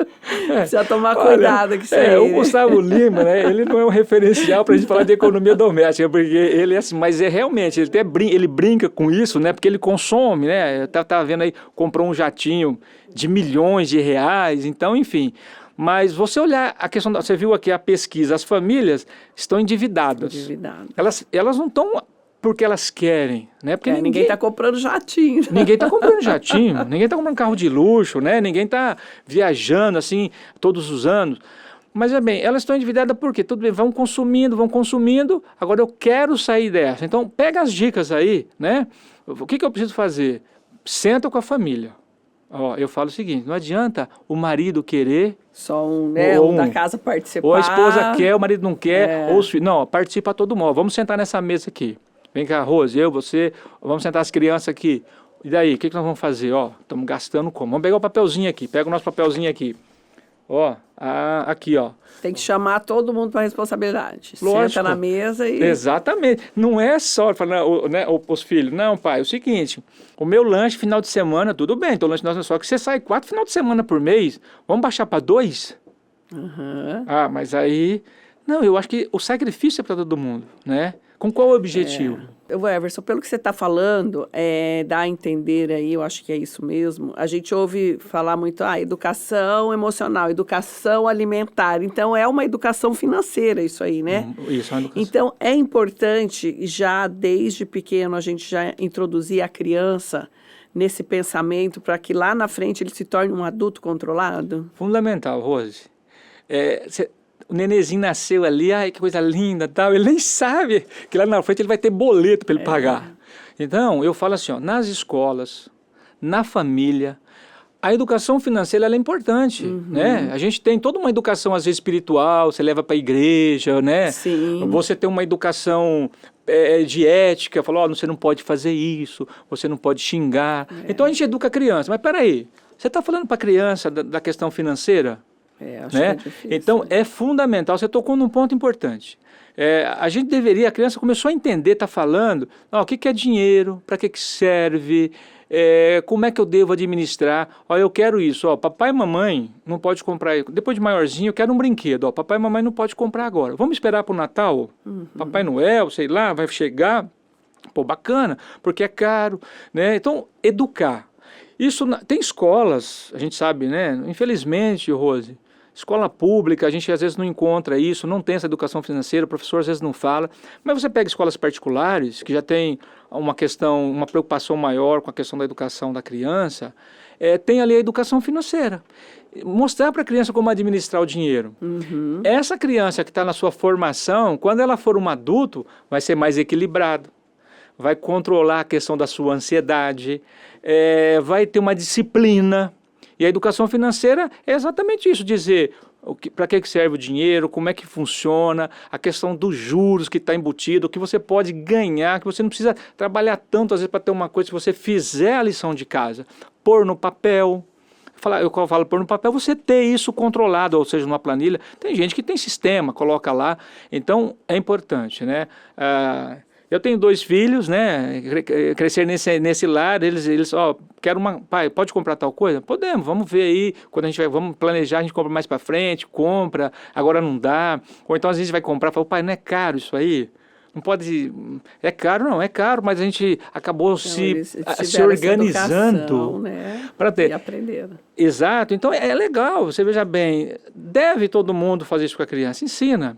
A: precisa tomar cuidado.
B: O Gustavo Lima, né? Ele não é um referencial para a gente falar de economia doméstica, porque ele é assim, mas realmente, ele brinca com isso, né? Porque ele consome, né? Eu tava vendo aí, comprou um jatinho de milhões de reais, então, enfim. Mas você olhar a questão, você viu aqui a pesquisa, as famílias estão endividadas. Elas não estão porque elas querem, né? Porque
A: ninguém está comprando jatinho.
B: Ninguém está comprando jatinho, ninguém está comprando carro de luxo, né? Ninguém está viajando assim todos os anos. Mas, elas estão endividadas porque, tudo bem, vão consumindo, agora eu quero sair dessa. Então, pega as dicas aí, né? O que eu preciso fazer? Senta com a família. Eu falo o seguinte, não adianta o marido querer...
A: Só um da casa participar.
B: Ou a esposa quer, o marido não quer, ou os filhos... Não, participa todo mundo. Vamos sentar nessa mesa aqui. Vem cá, Rose, você, vamos sentar as crianças aqui. E daí, o que nós vamos fazer? Estamos gastando como? Vamos pegar o papelzinho aqui, pega o nosso papelzinho aqui. Aqui,
A: Tem que chamar todo mundo para responsabilidade.
B: Lógico.
A: Senta na mesa e...
B: Exatamente. Não é só falar, né, os filhos. Não, pai, é o seguinte, o meu lanche final de semana, tudo bem, então o lanche nosso é só que você sai 4 final de semana por mês, vamos baixar para 2? Mas aí... Não, eu acho que o sacrifício é para todo mundo, né? Com qual objetivo?
A: Everson, pelo que você está falando, dá a entender aí, eu acho que é isso mesmo. A gente ouve falar muito, educação emocional, educação alimentar. Então, é uma educação financeira isso aí, né?
B: Isso, é uma educação.
A: Então, é importante, já desde pequeno, a gente já introduzir a criança nesse pensamento para que lá na frente ele se torne um adulto controlado?
B: Fundamental, Rose. O nenenzinho nasceu ali, que coisa linda, tal. Ele nem sabe que lá na frente ele vai ter boleto para ele pagar. Então, eu falo assim, nas escolas, na família, a educação financeira ela é importante, né? A gente tem toda uma educação, às vezes, espiritual, você leva para a igreja, né?
A: Sim.
B: Você tem uma educação de ética, fala, você não pode fazer isso, você não pode xingar. Então, a gente educa a criança. Mas, peraí, você está falando para a criança da questão financeira?
A: Acho que é difícil.
B: Então, é fundamental, você tocou num ponto importante. A criança começou a entender, está falando, o que é dinheiro, para que serve, como é que eu devo administrar, eu quero isso, papai e mamãe não pode comprar, depois de maiorzinho eu quero um brinquedo, papai e mamãe não pode comprar agora, vamos esperar para o Natal, Papai Noel, sei lá, vai chegar, bacana, porque é caro, né? Então, educar. Isso tem escolas, a gente sabe, né? Infelizmente, Rose, escola pública, a gente às vezes não encontra isso, não tem essa educação financeira, o professor às vezes não fala, mas você pega escolas particulares, que já tem uma preocupação maior com a questão da educação da criança, tem ali a educação financeira. Mostrar para a criança como administrar o dinheiro. Essa criança que está na sua formação, quando ela for um adulto, vai ser mais equilibrado, vai controlar a questão da sua ansiedade, vai ter uma disciplina. E a educação financeira é exatamente isso, dizer para que serve o dinheiro, como é que funciona, a questão dos juros que está embutido, o que você pode ganhar, que você não precisa trabalhar tanto às vezes para ter uma coisa, se você fizer a lição de casa, pôr no papel. Eu falo pôr no papel, você ter isso controlado, ou seja, numa planilha. Tem gente que tem sistema, coloca lá, então é importante, né? Eu tenho 2 filhos, né? Crescer nesse lar, eles quero pai, pode comprar tal coisa? Podemos, vamos ver aí, quando a gente vamos planejar, a gente compra mais para frente, compra, agora não dá. Ou então às vezes vai comprar, fala, pai, não é caro isso aí? Não pode, é caro, mas a gente acabou se organizando,
A: né?
B: Para ter.
A: E aprender.
B: Exato, então é legal, você veja bem, deve todo mundo fazer isso com a criança, ensina.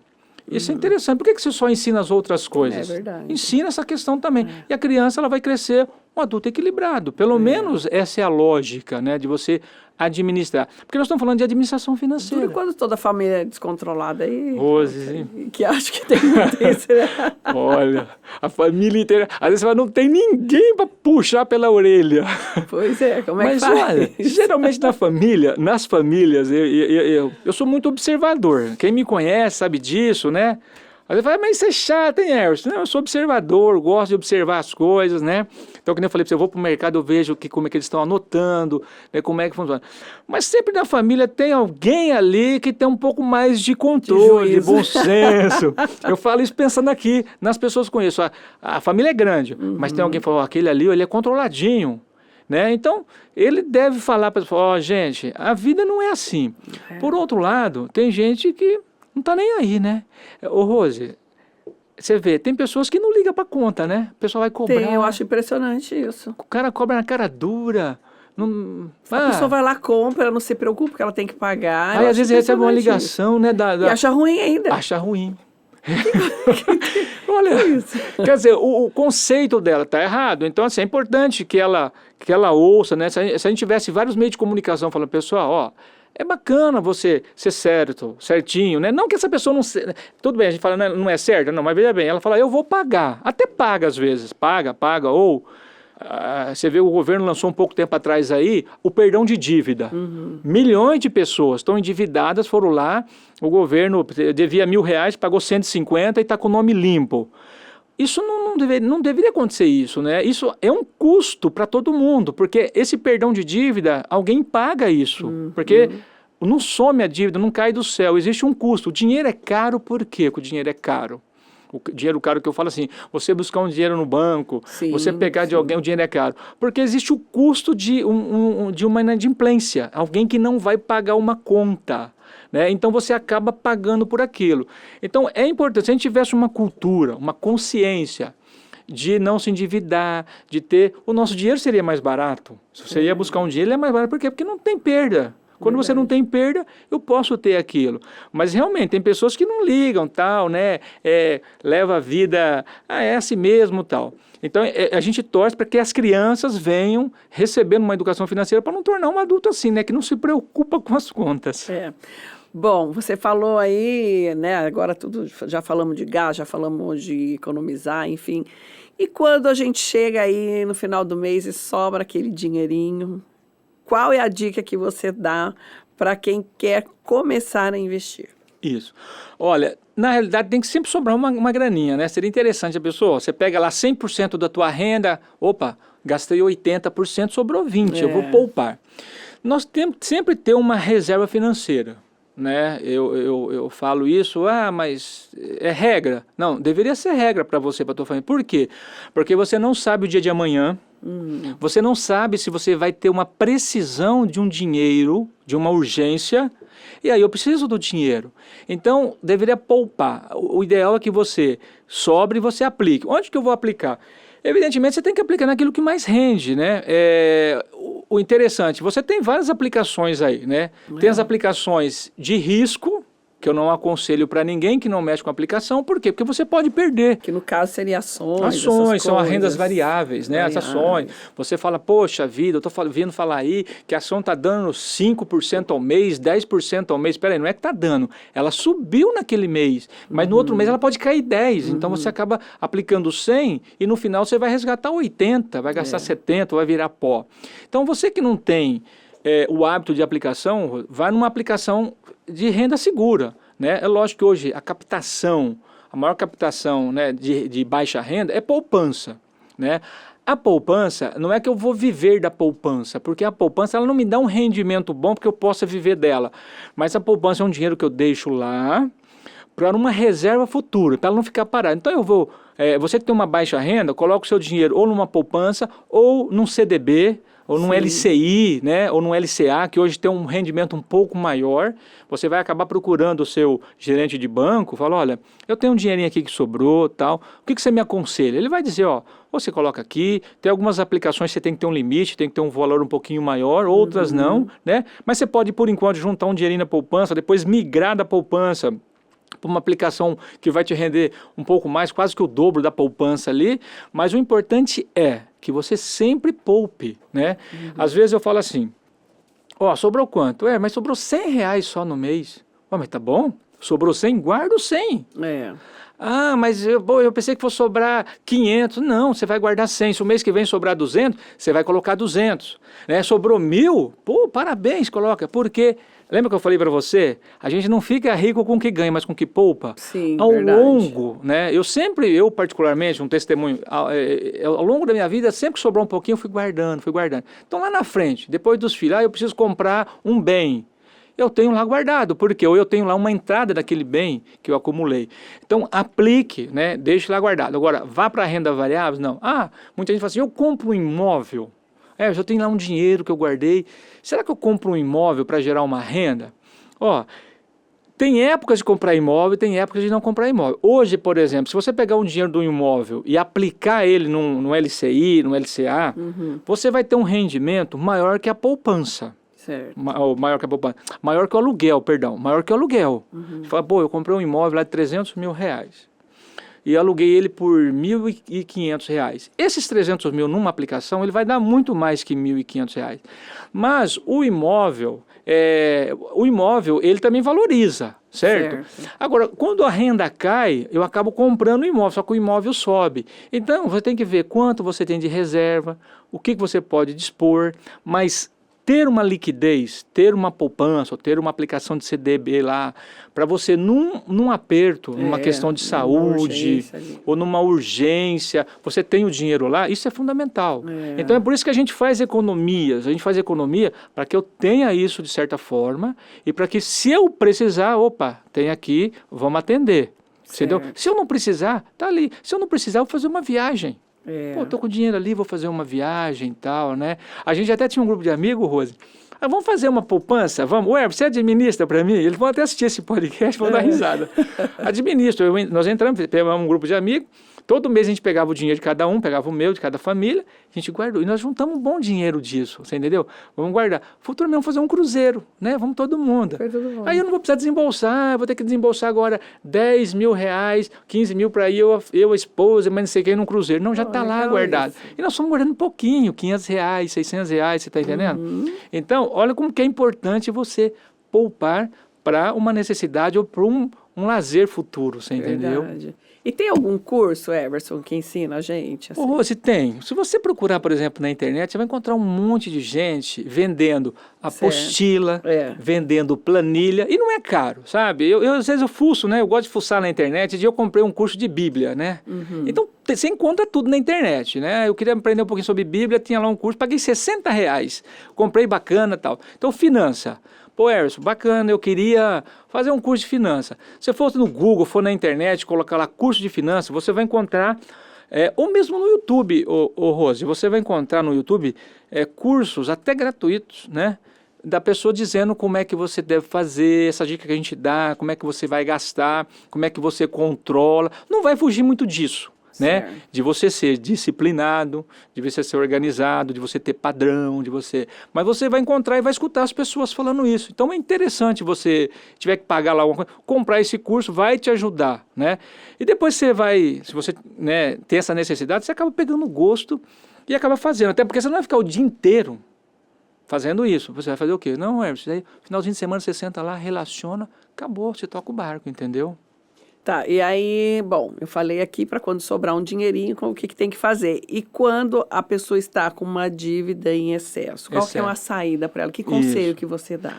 B: Isso é interessante. Por que você só ensina as outras coisas?
A: É verdade.
B: Ensina essa questão também. E a criança ela vai crescer um adulto equilibrado. Pelo menos essa é a lógica, né, de você administrar. Porque nós estamos falando de administração financeira.
A: Tudo quando toda a família é descontrolada aí.
B: Rose,
A: Que acho que tem muito isso, né?
B: olha, a família inteira. Às vezes você fala, não tem ninguém para puxar pela orelha.
A: Pois é, como é que
B: Mas
A: faz?
B: olha, geralmente nas famílias, eu sou muito observador. Quem me conhece sabe disso, né? Às vezes fala, mas isso é chato, hein, Erson? Não, eu sou observador, gosto de observar as coisas, né? Então, como eu falei para você, eu vou para o mercado, eu vejo como é que eles estão anotando, né, como é que funciona. Mas sempre na família tem alguém ali que tem um pouco mais de controle, de bom senso. Eu falo isso pensando aqui nas pessoas que conheço. A família é grande, mas tem alguém que fala, aquele ali, ele é controladinho. Né? Então, ele deve falar para as pessoas, gente, a vida não é assim. Por outro lado, tem gente que não tá nem aí, né? Ô, Rose, você vê, tem pessoas que não ligam pra conta, né? O pessoal vai cobrar.
A: Tem, eu acho impressionante isso.
B: O cara cobra na cara dura. Não...
A: A pessoa vai lá, compra, ela não se preocupa, porque ela tem que pagar.
B: Aí, às vezes, recebe uma ligação, né?
A: E acha ruim ainda.
B: Acha ruim. Olha, isso. Quer dizer, o conceito dela está errado. Então, assim, é importante que ela ouça, né? Se a gente tivesse vários meios de comunicação falando, pessoal, ó, é bacana você ser certinho, né? Não que essa pessoa não... Tudo bem, a gente fala, não é certo, não, mas veja bem, ela fala, eu vou pagar. Até paga às vezes, paga, ou... você vê, o governo lançou um pouco tempo atrás aí o perdão de dívida. Milhões de pessoas estão endividadas, foram lá, o governo devia R$1.000, pagou 150 e está com o nome limpo. Isso não deveria acontecer isso, né? Isso é um custo para todo mundo, porque esse perdão de dívida, alguém paga isso, porque não some a dívida, não cai do céu, existe um custo. O dinheiro é caro, por quê que o dinheiro é caro? O dinheiro caro que eu falo assim, você buscar um dinheiro no banco, você pegar de alguém, o dinheiro é caro. Porque existe o custo de uma inadimplência, alguém que não vai pagar uma conta. Né? Então você acaba pagando por aquilo. Então é importante, se a gente tivesse uma cultura, uma consciência de não se endividar, de ter... O nosso dinheiro seria mais barato. Se você ia buscar um dinheiro, ele é mais barato. Por quê? Porque não tem perda. Quando você não tem perda, eu posso ter aquilo. Mas realmente, tem pessoas que não ligam, tal, né? Leva a vida, é assim mesmo, tal. Então, a gente torce para que as crianças venham recebendo uma educação financeira para não tornar um adulto assim, né? Que não se preocupa com as contas.
A: Bom, você falou aí, né? Agora tudo, já falamos de gás, já falamos de economizar, enfim. E quando a gente chega aí no final do mês e sobra aquele dinheirinho... Qual é a dica que você dá para quem quer começar a investir?
B: Isso. Olha, na realidade tem que sempre sobrar uma graninha, né? Seria interessante a pessoa, você pega lá 100% da tua renda, opa, gastei 80%, sobrou 20%, eu vou poupar. Nós temos que sempre ter uma reserva financeira, né? Eu falo isso, mas é regra. Não, deveria ser regra para você, para a tua família. Por quê? Porque você não sabe o dia de amanhã. Você não sabe se você vai ter uma precisão de um dinheiro, de uma urgência, e aí eu preciso do dinheiro. Então, deveria poupar. O ideal é que você sobre e você aplique. Onde que eu vou aplicar? Evidentemente, você tem que aplicar naquilo que mais rende, né? O interessante, você tem várias aplicações aí, né? Tem as aplicações de risco, que eu não aconselho para ninguém que não mexe com a aplicação. Por quê? Porque você pode perder.
A: Que no caso seria ações.
B: Ações, são as rendas variáveis, né? As ações. Você fala, poxa vida, eu estou vendo falar aí que a ação está dando 5% ao mês, 10% ao mês. Espera aí, não é que está dando. Ela subiu naquele mês, mas no outro mês ela pode cair 10%. Então você acaba aplicando 100 e no final você vai resgatar 80%, vai gastar 70%, vai virar pó. Então você que não tem o hábito de aplicação, vai numa aplicação de renda segura, né? É lógico que hoje a maior captação, né, de baixa renda é poupança, né? A poupança, não é que eu vou viver da poupança, porque a poupança ela não me dá um rendimento bom porque eu possa viver dela, mas a poupança é um dinheiro que eu deixo lá para uma reserva futura, para ela não ficar parada. Então eu vou, você que tem uma baixa renda, coloca o seu dinheiro ou numa poupança ou num CDB, ou num LCI, né, ou num LCA, que hoje tem um rendimento um pouco maior. Você vai acabar procurando o seu gerente de banco, fala, olha, eu tenho um dinheirinho aqui que sobrou, tal, o que você me aconselha? Ele vai dizer, ó, você coloca aqui, tem algumas aplicações que você tem que ter um limite, tem que ter um valor um pouquinho maior, outras não, né, mas você pode, por enquanto, juntar um dinheirinho na poupança, depois migrar da poupança para uma aplicação que vai te render um pouco mais, quase que o dobro da poupança ali, mas o importante é que você sempre poupe, né? Às vezes eu falo assim, sobrou quanto? Mas sobrou R$100 só no mês. Mas tá bom, sobrou 100, guarda os 100. Mas eu pensei que fosse sobrar 500. Não, você vai guardar 100. Se o mês que vem sobrar 200, você vai colocar 200. Né? Sobrou 1.000, parabéns, coloca. Porque, lembra que eu falei para você? A gente não fica rico com o que ganha, mas com o que poupa.
A: Sim,
B: ao
A: verdade.
B: longo, né? Eu particularmente, um testemunho, ao longo da minha vida, sempre que sobrou um pouquinho, eu fui guardando. Então lá na frente, depois dos filhos, eu preciso comprar um bem. Eu tenho lá guardado, porque ou eu tenho lá uma entrada daquele bem que eu acumulei. Então, aplique, né? Deixe lá guardado. Agora, vá para a renda variável? Não. Muita gente fala assim, eu compro um imóvel. Eu já tenho lá um dinheiro que eu guardei. Será que eu compro um imóvel para gerar uma renda? Tem épocas de comprar imóvel e tem épocas de não comprar imóvel. Hoje, por exemplo, se você pegar um dinheiro do imóvel e aplicar ele no LCI, no LCA, você vai ter um rendimento maior que a poupança.
A: Certo.
B: Maior que a poupança. Maior que o aluguel, perdão. Maior que o aluguel. Você fala, eu comprei um imóvel lá de R$300 mil. E aluguei ele por R$1.500. Esses 300 mil numa aplicação, ele vai dar muito mais que R$1.500. Mas o imóvel, ele também valoriza, certo? Agora, quando a renda cai, eu acabo comprando o imóvel, só que o imóvel sobe. Então, você tem que ver quanto você tem de reserva, o que você pode dispor, mas ter uma liquidez, ter uma poupança, ou ter uma aplicação de CDB lá, para você num aperto, numa questão de saúde, ou numa urgência, você tem o dinheiro lá, isso é fundamental. Então é por isso que a gente faz economias, para que eu tenha isso de certa forma, e para que se eu precisar, tem aqui, vamos atender. Entendeu? Se eu não precisar, tá ali. Se eu não precisar, eu vou fazer uma viagem. Tô com dinheiro ali, vou fazer uma viagem e tal, né? A gente até tinha um grupo de amigos, Rose. Vamos fazer uma poupança? Vamos? Você administra para mim? Eles vão até assistir esse podcast, vão dar risada. Administro. Nós entramos, pegamos um grupo de amigos. Todo mês a gente pegava o dinheiro de cada um, pegava o meu, de cada família, a gente guardou. E nós juntamos um bom dinheiro disso, você entendeu? Vamos guardar. Futuramente vamos fazer um cruzeiro, né? Vamos todo mundo. Aí eu não vou precisar desembolsar, vou ter que desembolsar agora R$10 mil, 15 mil para eu, a esposa, mas não sei quem, num cruzeiro. Não, já está lá guardado. Isso. E nós fomos guardando um pouquinho, R$500, R$600, você está entendendo? Então, olha como que é importante você poupar para uma necessidade ou para um lazer futuro, você entendeu?
A: E tem algum curso, Everson, que ensina a gente? Assim?
B: Rose, tem. Se você procurar, por exemplo, na internet, você vai encontrar um monte de gente vendendo apostila, vendendo planilha, e não é caro, sabe? Às vezes eu fuço, né? Eu gosto de fuçar na internet, e eu comprei um curso de Bíblia, né? Então, você encontra tudo na internet, né? Eu queria aprender um pouquinho sobre Bíblia, tinha lá um curso, paguei R$60, comprei bacana e tal. Então, finança. Everson, bacana, eu queria fazer um curso de finança. Se for no Google, for na internet, colocar lá curso de finança, você vai encontrar, ou mesmo no YouTube, Rose, você vai encontrar no YouTube cursos até gratuitos, né? Da pessoa dizendo como é que você deve fazer, essa dica que a gente dá, como é que você vai gastar, como é que você controla. Não vai fugir muito disso. Né? De você ser disciplinado, de você ser organizado, de você ter padrão, mas você vai encontrar e vai escutar as pessoas falando isso. Então é interessante você tiver que pagar lá alguma coisa, comprar esse curso vai te ajudar, né? E depois você vai, se você, né, ter essa necessidade, você acaba pegando gosto e acaba fazendo, até porque você não vai ficar o dia inteiro fazendo isso. Você vai fazer o quê? Não, finalzinho de semana você senta lá, relaciona, acabou, você toca o barco, entendeu?
A: Tá, e aí, bom, eu falei aqui para quando sobrar um dinheirinho, o que tem que fazer. E quando a pessoa está com uma dívida em excesso, qual que é uma saída para ela? Que conselho que você dá?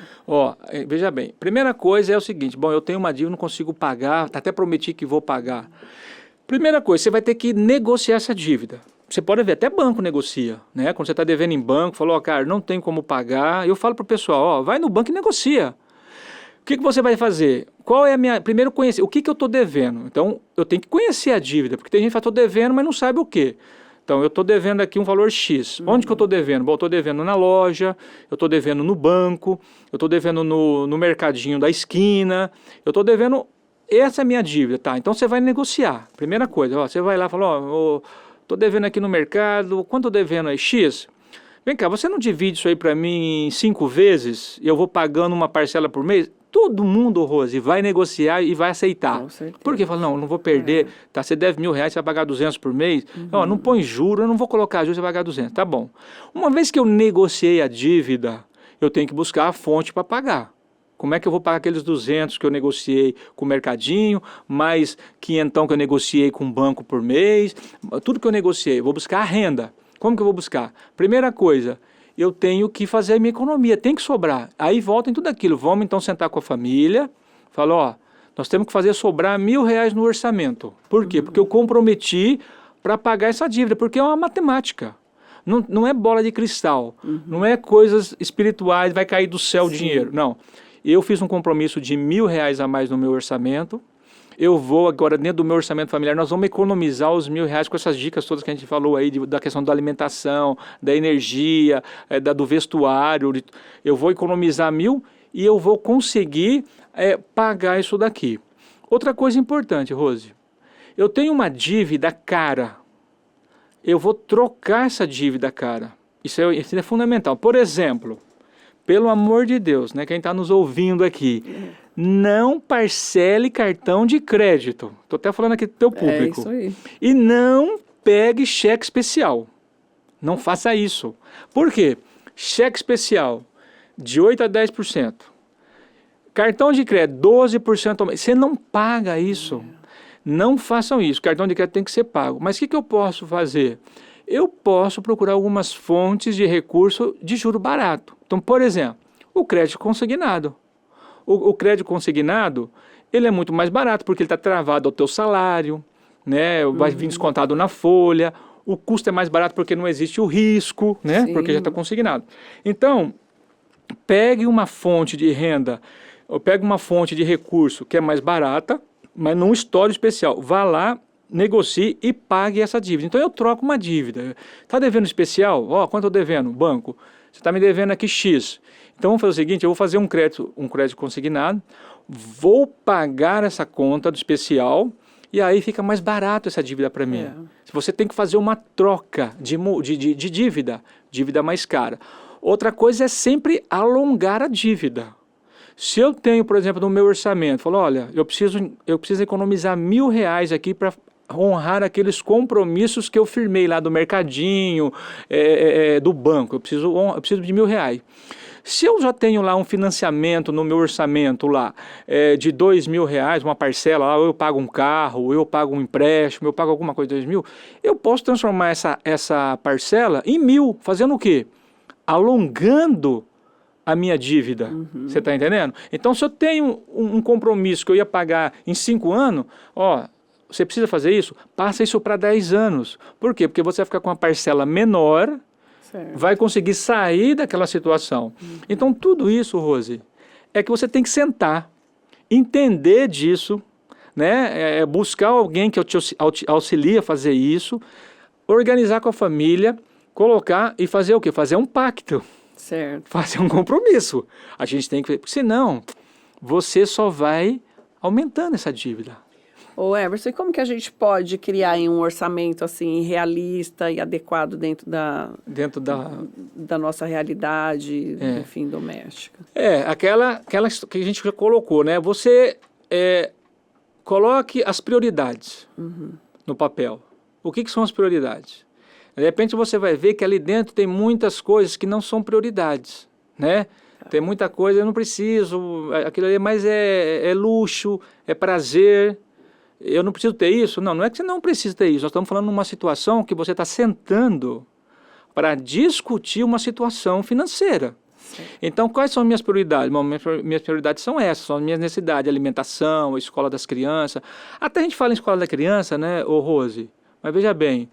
B: Veja bem, primeira coisa é o seguinte, eu tenho uma dívida, não consigo pagar, até prometi que vou pagar. Primeira coisa, você vai ter que negociar essa dívida. Você pode ver, até banco negocia, né? Quando você está devendo em banco, falou, cara, não tem como pagar. Eu falo para o pessoal, vai no banco e negocia. O que você vai fazer? Qual é a minha... Primeiro, conhecer. O que eu estou devendo? Então, eu tenho que conhecer a dívida, porque tem gente que fala, estou devendo, mas não sabe o quê. Então, eu estou devendo aqui um valor X. Onde que eu estou devendo? Bom, eu estou devendo na loja, eu estou devendo no banco, eu estou devendo no mercadinho da esquina, eu estou devendo... Essa é a minha dívida, tá? Então, você vai negociar. Primeira coisa, você vai lá e fala, estou devendo aqui no mercado, quanto estou devendo aí? X? Vem cá, você não divide isso aí para mim em 5 vezes e eu vou pagando uma parcela por mês? todo mundo, Rose, vai negociar e vai aceitar.
A: Com certeza.
B: Por quê? Fala, não vou perder, tá, você deve R$1.000, você vai pagar 200 por mês, ó, não põe juro, eu não vou colocar juros, você vai pagar 200, tá bom. Uma vez que eu negociei a dívida, eu tenho que buscar a fonte para pagar. Como é que eu vou pagar aqueles 200 que eu negociei com o mercadinho, mais 500 que eu negociei com o banco por mês, tudo que eu negociei, eu vou buscar a renda. Como que eu vou buscar? Primeira coisa, eu tenho que fazer a minha economia, tem que sobrar. Aí volta em tudo aquilo, vamos então sentar com a família, fala, ó, nós temos que fazer sobrar R$1.000 no orçamento. Por quê? Porque eu comprometi para pagar essa dívida, porque é uma matemática. Não é bola de cristal, não é coisas espirituais, vai cair do céu o dinheiro, não. Eu fiz um compromisso de R$1.000 a mais no meu orçamento. Eu vou agora, dentro do meu orçamento familiar, nós vamos economizar os R$1.000 com essas dicas todas que a gente falou aí, da questão da alimentação, da energia, do vestuário. Eu vou economizar 1.000 e eu vou conseguir pagar isso daqui. Outra coisa importante, Rose, eu tenho uma dívida cara. Eu vou trocar essa dívida cara. Isso é fundamental. Por exemplo, pelo amor de Deus, né, quem está nos ouvindo aqui, não parcele cartão de crédito. Estou até falando aqui do teu público.
A: É isso aí.
B: E não pegue cheque especial. Não faça isso. Por quê? Cheque especial de 8% a 10%. Cartão de crédito 12% ao mês. Você não paga isso. Não façam isso. Cartão de crédito tem que ser pago. Mas o que eu posso fazer? Eu posso procurar algumas fontes de recurso de juro barato. Então, por exemplo, o crédito consignado. O crédito consignado, ele é muito mais barato porque ele está travado ao teu salário, né? Vai vir descontado na folha. O custo é mais barato porque não existe o risco, né?
A: Sim.
B: Porque já está consignado. Então, pegue uma fonte de renda, ou pegue uma fonte de recurso que é mais barata, mas num estoque especial. Vá lá, negocie e pague essa dívida. Então eu troco uma dívida. Está devendo especial? Ó, quanto eu devendo? Banco. Você está me devendo aqui X. Então vamos fazer o seguinte, eu vou fazer um crédito consignado, vou pagar essa conta do especial e aí fica mais barato essa dívida para mim. Você tem que fazer uma troca de dívida mais cara. Outra coisa é sempre alongar a dívida. Se eu tenho, por exemplo, no meu orçamento, falo, olha, eu preciso economizar R$1.000 aqui para honrar aqueles compromissos que eu firmei lá do mercadinho, do banco, eu preciso de R$1.000. Se eu já tenho lá um financiamento no meu orçamento lá, de R$2.000, uma parcela, lá, ou eu pago um carro, ou eu pago um empréstimo, eu pago alguma coisa de 2.000, eu posso transformar essa parcela em 1.000, fazendo o quê? Alongando a minha dívida, você está entendendo? Então, se eu tenho um compromisso que eu ia pagar em 5 anos, ó, você precisa fazer isso? Passa isso para 10 anos. Por quê? Porque você vai ficar com uma parcela menor, certo, vai conseguir sair daquela situação. Então, tudo isso, Rose, é que você tem que sentar, entender disso, né? Buscar alguém que te auxilie a fazer isso, organizar com a família, colocar e fazer o quê? Fazer um pacto.
A: Certo.
B: Fazer um compromisso. A gente tem que... Porque senão, você só vai aumentando essa dívida.
A: Ô Emerson, e como que a gente pode criar um orçamento assim realista e adequado dentro da nossa realidade, enfim, doméstica?
B: Aquela que a gente já colocou, né? Você coloque as prioridades no papel. O que são as prioridades? De repente você vai ver que ali dentro tem muitas coisas que não são prioridades, né? Tem muita coisa, eu não preciso, aquilo ali mais é luxo, é prazer, eu não preciso ter isso. Não é que você não precisa ter isso, nós estamos falando de uma situação que você está sentando para discutir uma situação financeira. Sim. Então, quais são as minhas prioridades? Bom, minhas prioridades são essas, são as minhas necessidades, alimentação, escola das crianças. Até a gente fala em escola da criança, né, ô Rose? Mas veja bem,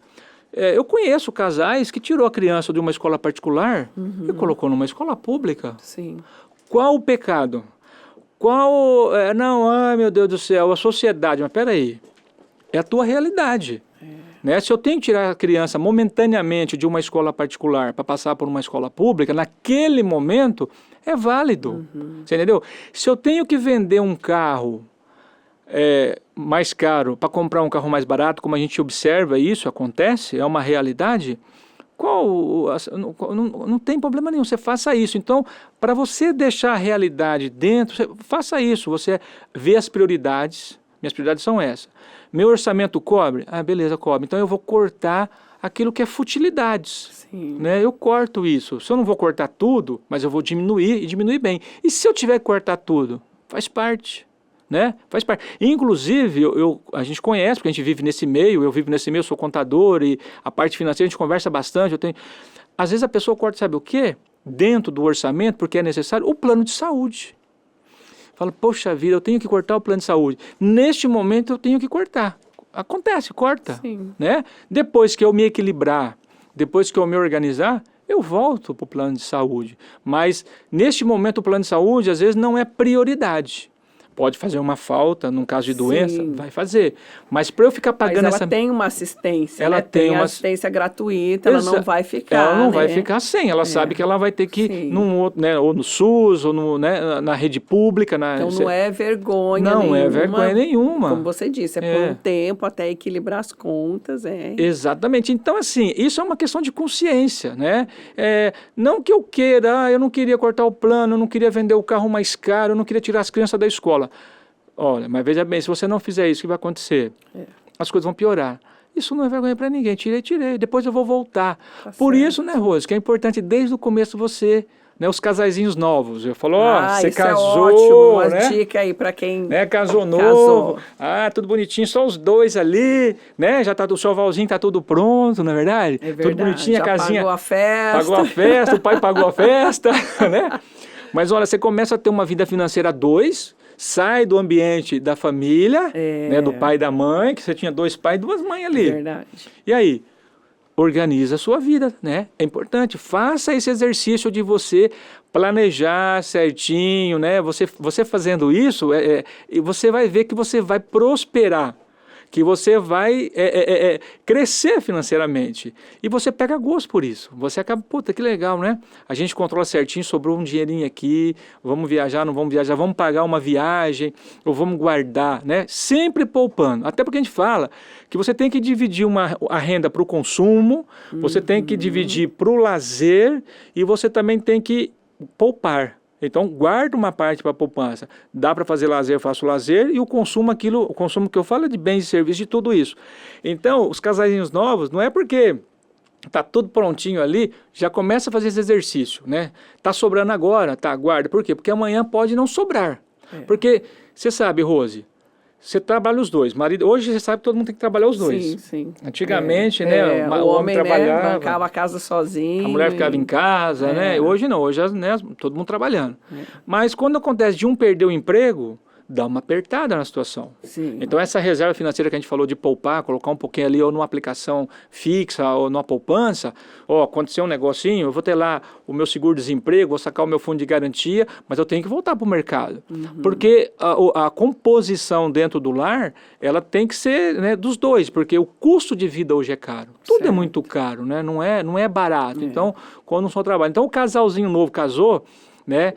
B: eu conheço casais que tirou a criança de uma escola particular e colocou numa escola pública.
A: Sim.
B: Qual o pecado? Ai meu Deus do céu, a sociedade, mas peraí, é a tua realidade. Né? Se eu tenho que tirar a criança momentaneamente de uma escola particular para passar por uma escola pública, naquele momento é válido. Você entendeu? Se eu tenho que vender um carro mais caro para comprar um carro mais barato, como a gente observa isso, acontece, é uma realidade, Não tem problema nenhum, você faça isso. Então, para você deixar a realidade dentro, faça isso. Você vê as prioridades. Minhas prioridades são essas. Meu orçamento cobre? Ah, beleza, cobre. Então, eu vou cortar aquilo que é futilidades.
A: Sim.
B: Né? Eu corto isso. Se eu não vou cortar tudo, mas eu vou diminuir e diminuir bem. E se eu tiver que cortar tudo? Faz parte. Né? Faz parte. Inclusive, a gente conhece, porque a gente vive nesse meio, eu vivo nesse meio, eu sou contador e a parte financeira a gente conversa bastante. Às vezes a pessoa corta, sabe o quê? Dentro do orçamento, porque é necessário, o plano de saúde. Fala, poxa vida, eu tenho que cortar o plano de saúde. Neste momento eu tenho que cortar. Acontece, corta.
A: Sim.
B: Né? Depois que eu me equilibrar, depois que eu me organizar, eu volto para o plano de saúde. Mas neste momento o plano de saúde às vezes não é prioridade. Pode fazer uma falta, num caso de doença, vai fazer. Mas para eu ficar pagando
A: Mas ela tem uma assistência, ela tem uma assistência gratuita, ela não vai ficar.
B: Ela não vai ficar sem, ela sabe que ela vai ter que ir num outro, né, ou no SUS, ou na rede pública.
A: Então não é vergonha
B: nenhuma.
A: Não
B: é vergonha nenhuma.
A: Como você disse, por um tempo até equilibrar as contas.
B: Exatamente. Então, assim, isso é uma questão de consciência, né? Não que eu queira, eu não queria cortar o plano, eu não queria vender o carro mais caro, eu não queria tirar as crianças da escola. Olha, mas veja bem, se você não fizer isso, o que vai acontecer? As coisas vão piorar. Isso não é vergonha para ninguém. Tirei. Depois eu vou voltar.
A: Tá
B: Por
A: certo.
B: isso, né, Rose, que é importante desde o começo você, né, os casaizinhos novos. Eu falo, você
A: isso
B: casou,
A: é ótimo. Uma
B: né?
A: dica aí para quem
B: casou novo. Tudo bonitinho, só os dois ali, né? Já tá o chovalzinho, tá tudo pronto, não é verdade?
A: É verdade.
B: Tudo bonitinho,
A: já
B: a casinha.
A: Pagou a festa.
B: Pagou a festa, o pai pagou a festa, né? Mas olha, você começa a ter uma vida financeira a dois. Sai do ambiente da família, né, do pai e da mãe, que você tinha 2 pais e 2 mães ali.
A: Verdade.
B: E aí, organiza a sua vida, né? É importante, faça esse exercício de você planejar certinho, né? Você fazendo isso, você vai ver que você vai prosperar, que você vai crescer financeiramente. E você pega gosto por isso. Você acaba, puta, que legal, né? A gente controla certinho, sobrou um dinheirinho aqui, vamos viajar, não vamos viajar, vamos pagar uma viagem, ou vamos guardar, né? Sempre poupando. Até porque a gente fala que você tem que dividir a renda para o consumo, você tem que dividir para o lazer e você também tem que poupar. Então, guarda uma parte para a poupança. Dá para fazer lazer, eu faço lazer. E o consumo que eu falo é de bens e serviços, de tudo isso. Então, os casalzinhos novos, não é porque está tudo prontinho ali, já começa a fazer esse exercício, né? Está sobrando agora, tá, guarda. Por quê? Porque amanhã pode não sobrar. Porque, você sabe, Rose, você trabalha os dois. Hoje você sabe que todo mundo tem que trabalhar os dois.
A: Sim.
B: Antigamente, né?
A: O homem
B: trabalhava,
A: né, bancava a casa sozinho.
B: A mulher ficava em casa, né? Hoje não, hoje né, todo mundo trabalhando. Mas quando acontece de um perder o emprego, dá uma apertada na situação.
A: Sim.
B: Então essa reserva financeira que a gente falou de poupar, colocar um pouquinho ali ou numa aplicação fixa ou numa poupança, aconteceu um negocinho, eu vou ter lá o meu seguro-desemprego, vou sacar o meu fundo de garantia, mas eu tenho que voltar para o mercado. Porque a composição dentro do lar, ela tem que ser, né, dos dois, porque o custo de vida hoje é caro. Tudo é muito caro, né? Não é barato. Então, quando só trabalha. Então o casalzinho novo casou, né?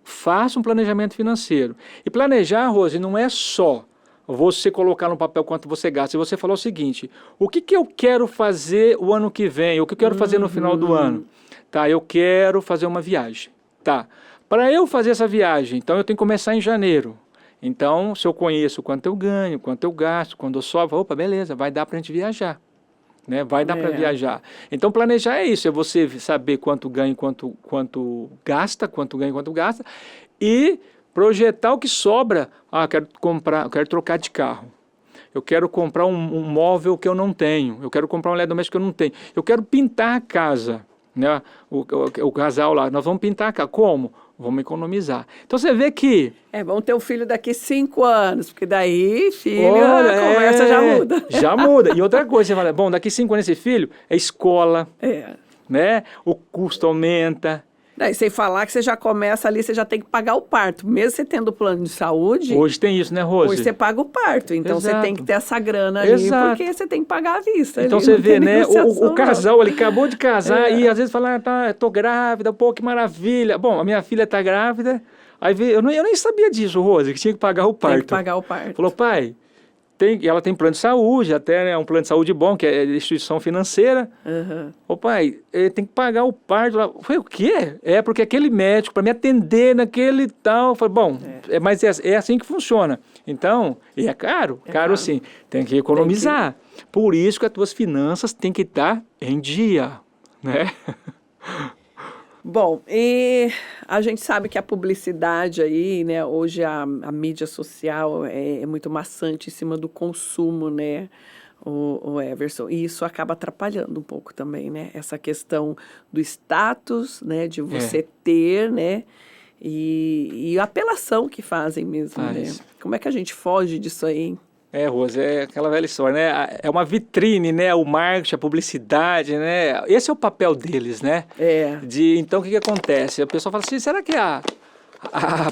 B: Faça um planejamento financeiro. E planejar, Rose, não é só você colocar no papel quanto você gasta. E você falou o seguinte, o que eu quero fazer o ano que vem? O que eu quero fazer no final do ano? Tá, eu quero fazer uma viagem. Tá, para eu fazer essa viagem, então eu tenho que começar em janeiro. Então, se eu conheço quanto eu ganho, quanto eu gasto, quando eu sobro, opa, beleza, vai dar para a gente viajar. Né? Vai dar para viajar. Então, planejar é isso, é você saber quanto ganha, quanto gasta, e projetar o que sobra. Eu quero trocar de carro. Eu quero comprar um móvel que eu não tenho. Eu quero comprar um eletrodoméstico que eu não tenho. Eu quero pintar a casa. Né? O casal lá, nós vamos pintar a casa. Como? Vamos economizar. Então você vê que...
A: vamos ter um filho daqui 5 anos, porque daí, filho, a conversa já muda.
B: Já muda. E outra coisa, você fala, bom, daqui 5 anos esse filho é escola, né? O custo aumenta.
A: Daí, sem falar que você já começa ali, você já tem que pagar o parto. Mesmo você tendo plano de saúde...
B: Hoje tem isso, né, Rose?
A: Hoje você paga o parto. Então, você tem que ter essa grana ali, porque você tem que pagar à vista.
B: Então,
A: ali,
B: você vê, né? O casal, ele
A: não.
B: acabou de casar e às vezes fala, tô grávida, pô, que maravilha. Bom, a minha filha tá grávida. Aí eu nem sabia disso, Rose, que tinha que pagar o parto.
A: Tem que pagar o parto.
B: Falou, pai, ela tem plano de saúde, até, né, um plano de saúde bom, que é instituição financeira. Ô pai, tem que pagar o parto lá. Eu falei, o quê? Porque aquele médico, para me atender naquele tal... Eu falei, bom, mas é assim que funciona. Então, e é caro, caro sim, tem que economizar. Por isso que as tuas finanças têm que estar em dia, né?
A: Bom, e a gente sabe que a publicidade aí, né, hoje a mídia social é muito maçante em cima do consumo, né, o Everson, e isso acaba atrapalhando um pouco também, né, essa questão do status, né, de você ter, né, e a apelação que fazem mesmo, né? Como é que a gente foge disso aí, hein?
B: Rose, é aquela velha história, né? É uma vitrine, né? O marketing, a publicidade, né? Esse é o papel deles, né? Então, o que acontece? A pessoa fala assim, será que a